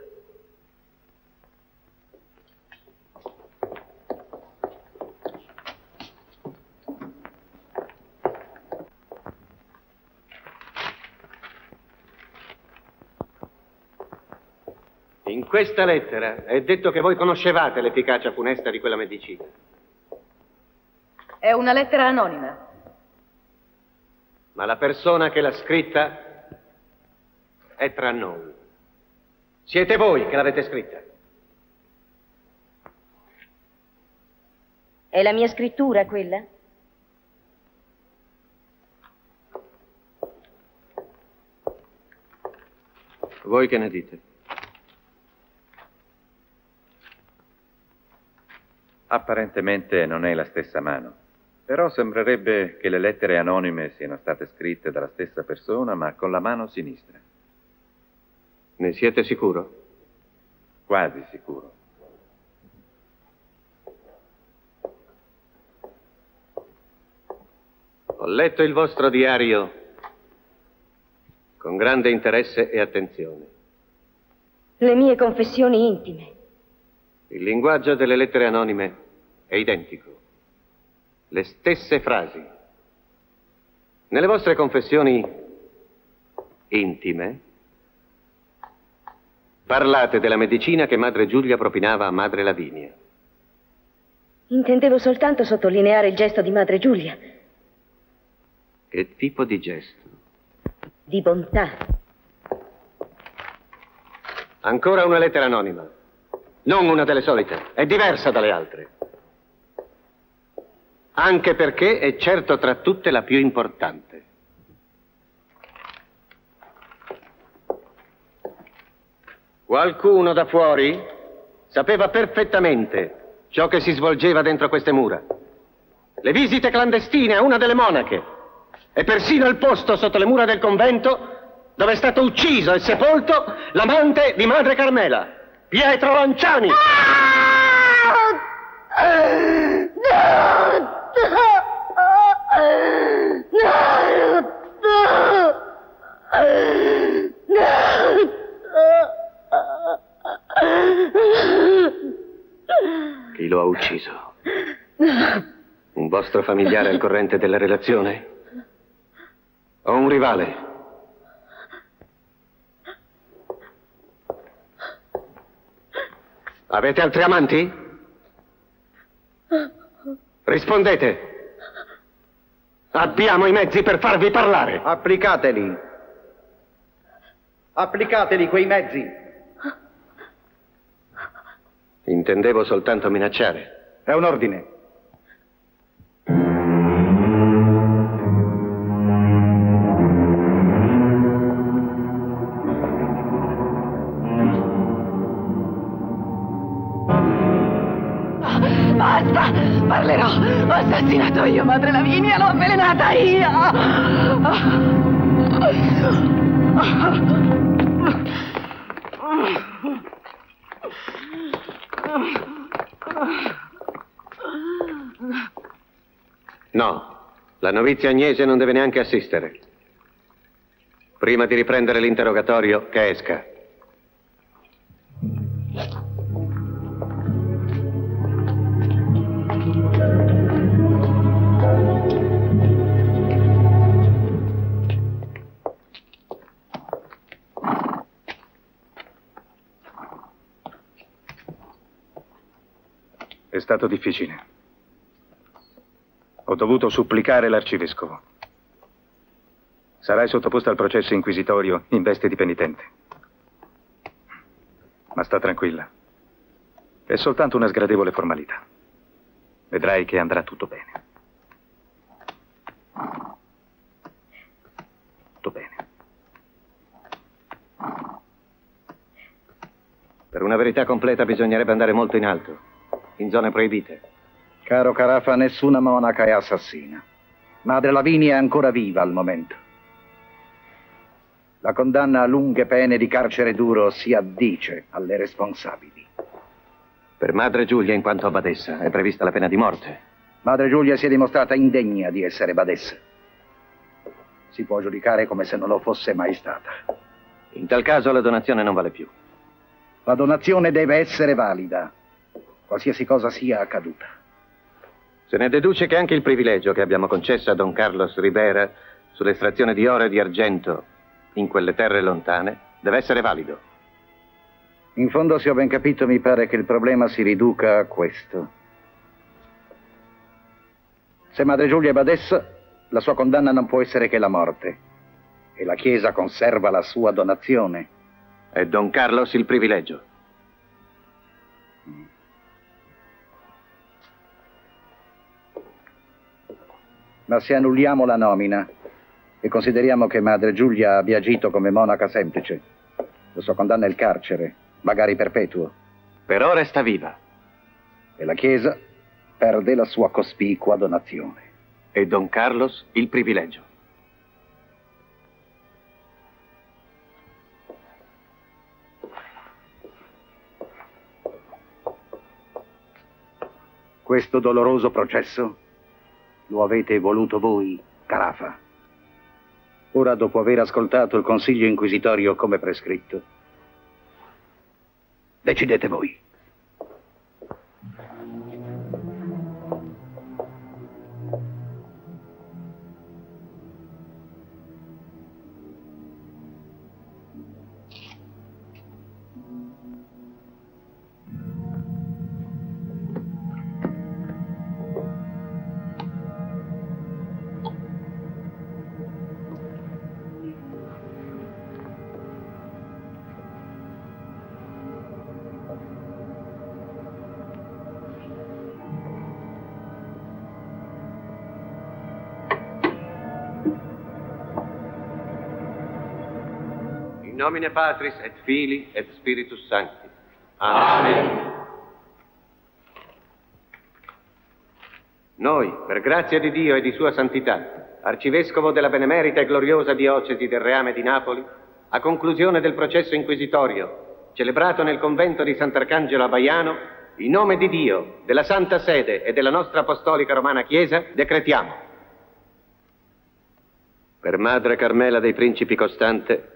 In questa lettera è detto che voi conoscevate l'efficacia funesta di quella medicina. È una lettera anonima. Ma la persona che l'ha scritta è tra noi. Siete voi che l'avete scritta. È la mia scrittura quella? Voi che ne dite? Apparentemente non è la stessa mano, però sembrerebbe che le lettere anonime siano state scritte dalla stessa persona, ma con la mano sinistra. Ne siete sicuro? Quasi sicuro. Ho letto il vostro diario con grande interesse e attenzione. Le mie confessioni intime. Il linguaggio delle lettere anonime è identico. Le stesse frasi. Nelle vostre confessioni intime parlate della medicina che Madre Giulia propinava a Madre Lavinia. Intendevo soltanto sottolineare il gesto di Madre Giulia. Che tipo di gesto? Di bontà. Ancora una lettera anonima. Non una delle solite, è diversa dalle altre. Anche perché è certo tra tutte la più importante. Qualcuno da fuori sapeva perfettamente ciò che si svolgeva dentro queste mura. Le visite clandestine a una delle monache e persino il posto sotto le mura del convento dove è stato ucciso e sepolto l'amante di Madre Carmela, Pietro Lanciani. Chi lo ha ucciso? Un vostro vostro familiare al corrente della relazione? O un rivale? Avete altri amanti? Rispondete. Abbiamo i mezzi per farvi parlare. Applicateli. Applicateli quei mezzi. Intendevo soltanto minacciare. È un ordine. Basta! Parlerò! Ho assassinato io, madre Lavinia, l'ho avvelenata io! No, la novizia Agnese non deve neanche assistere. Prima di riprendere l'interrogatorio, che esca. È stato difficile. Ho dovuto supplicare l'arcivescovo. Sarai sottoposta al processo inquisitorio in veste di penitente. Ma sta tranquilla. È soltanto una sgradevole formalità. Vedrai che andrà tutto bene. Tutto bene. Per una verità completa bisognerebbe andare molto in alto, in zone proibite. Caro Carafa, nessuna monaca è assassina. Madre Lavinia è ancora viva al momento. La condanna a lunghe pene di carcere duro si addice alle responsabili. Per Madre Giulia, in quanto badessa, è prevista la pena di morte. Madre Giulia si è dimostrata indegna di essere badessa. Si può giudicare come se non lo fosse mai stata. In tal caso la donazione non vale più. La donazione deve essere valida, qualsiasi cosa sia accaduta. Se ne deduce che anche il privilegio che abbiamo concesso a Don Carlos Rivera sull'estrazione di oro e di argento in quelle terre lontane deve essere valido. In fondo, se ho ben capito, mi pare che il problema si riduca a questo. Se Madre Giulia è badessa, la sua condanna non può essere che la morte. E la Chiesa conserva la sua donazione. E Don Carlos il privilegio. Ma se annulliamo la nomina e consideriamo che Madre Giulia abbia agito come monaca semplice, la sua condanna è il carcere, magari perpetuo. Per ora sta viva. E la Chiesa perde la sua cospicua donazione. E Don Carlos il privilegio. Questo doloroso processo lo avete voluto voi, Carafa. Ora, dopo aver ascoltato il consiglio inquisitorio come prescritto, decidete voi. In nomine Patris et Filii et Spiritus Sancti. Amen. Noi, per grazia di Dio e di Sua Santità, Arcivescovo della benemerita e gloriosa diocesi del Reame di Napoli, a conclusione del processo inquisitorio, celebrato nel convento di Sant'Arcangelo a Baiano, in nome di Dio, della Santa Sede e della nostra Apostolica Romana Chiesa, decretiamo. Per Madre Carmela dei Principi Costante,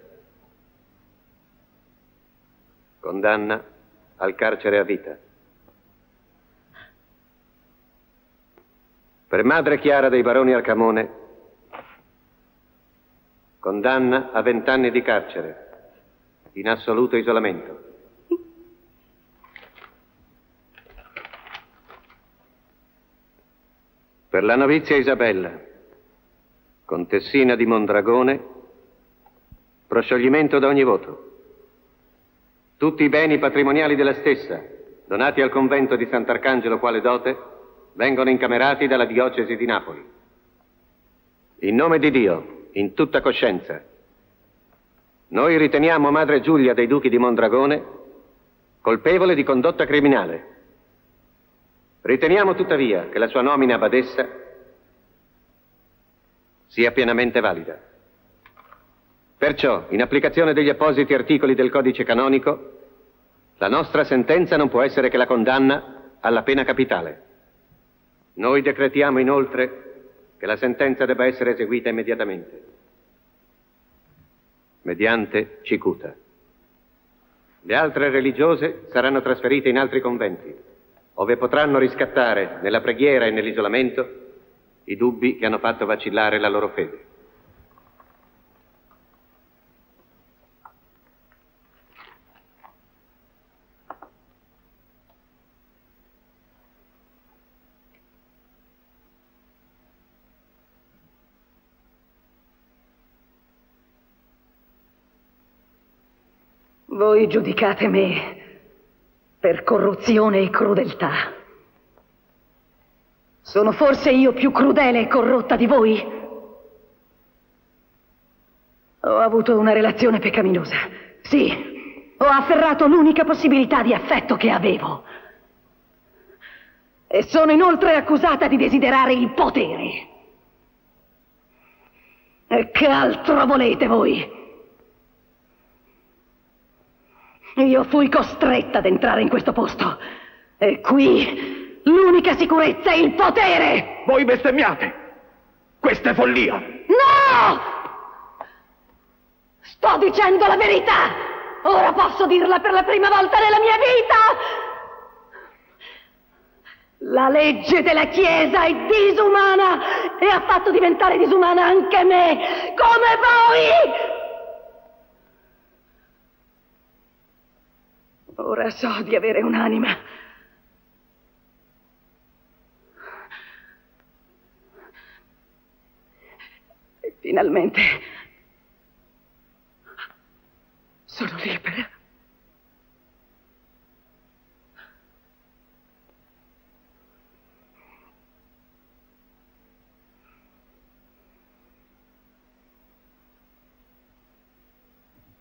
condanna al carcere a vita. Per madre Chiara dei baroni Arcamone, condanna a 20 anni di carcere, in assoluto isolamento. Per la novizia Isabella, contessina di Mondragone, proscioglimento da ogni voto. Tutti i beni patrimoniali della stessa, donati al convento di Sant'Arcangelo quale dote, vengono incamerati dalla diocesi di Napoli. In nome di Dio, in tutta coscienza, noi riteniamo madre Giulia dei Duchi di Mondragone colpevole di condotta criminale. Riteniamo tuttavia che la sua nomina a badessa sia pienamente valida. Perciò, in applicazione degli appositi articoli del codice canonico, la nostra sentenza non può essere che la condanna alla pena capitale. Noi decretiamo inoltre che la sentenza debba essere eseguita immediatamente, mediante cicuta. Le altre religiose saranno trasferite in altri conventi, ove potranno riscattare nella preghiera e nell'isolamento i dubbi che hanno fatto vacillare la loro fede. Voi giudicate me per corruzione e crudeltà. Sono forse io più crudele e corrotta di voi? Ho avuto una relazione peccaminosa. Sì, ho afferrato l'unica possibilità di affetto che avevo. E sono inoltre accusata di desiderare il potere. E che altro volete voi? Io fui costretta ad entrare in questo posto. E qui l'unica sicurezza è il potere! Voi bestemmiate! Questa è follia! No! Sto dicendo la verità! Ora posso dirla per la prima volta nella mia vita! La legge della Chiesa è disumana e ha fatto diventare disumana anche me, come voi! Ora so di avere un'anima. E finalmente sono libera.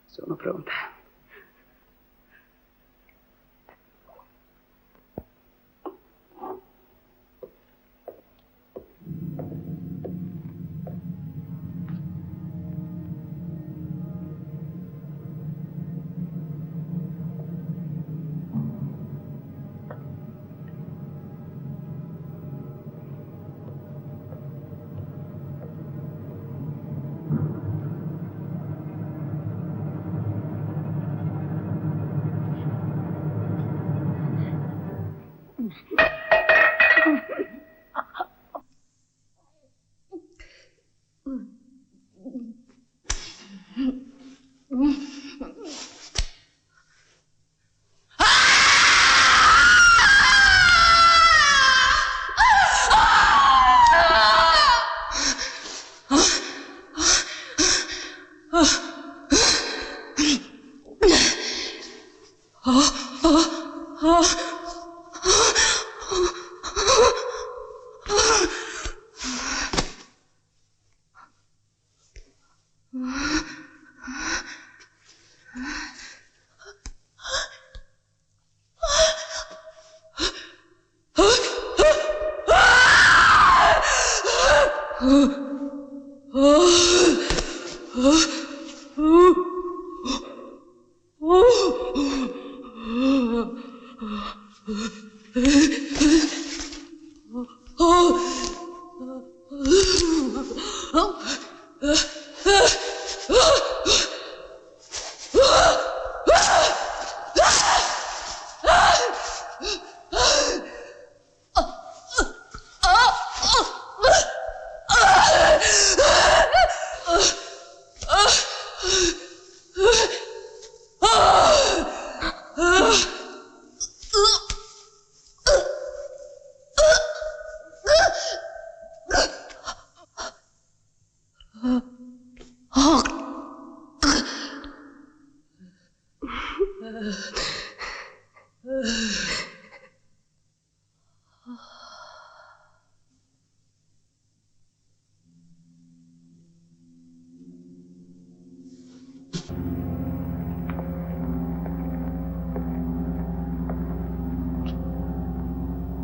Sono pronta.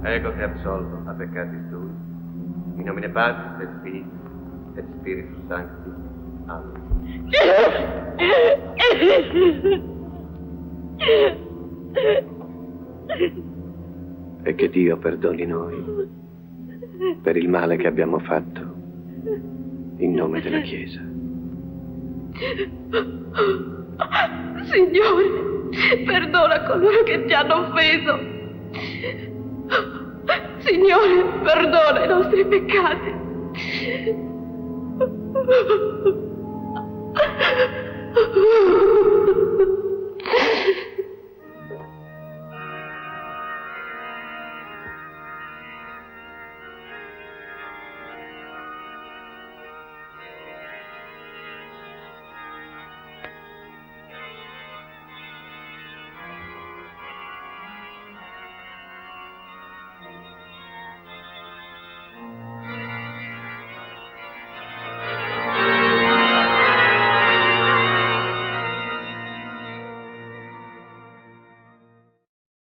Ego te absolvo a peccatis tui, in nomine Patris et Filii et Spiritus Sancti. Amen. E che Dio perdoni noi per il male che abbiamo fatto in nome della Chiesa. Signore, perdona coloro che ti hanno offeso. Signore, perdona i nostri peccati.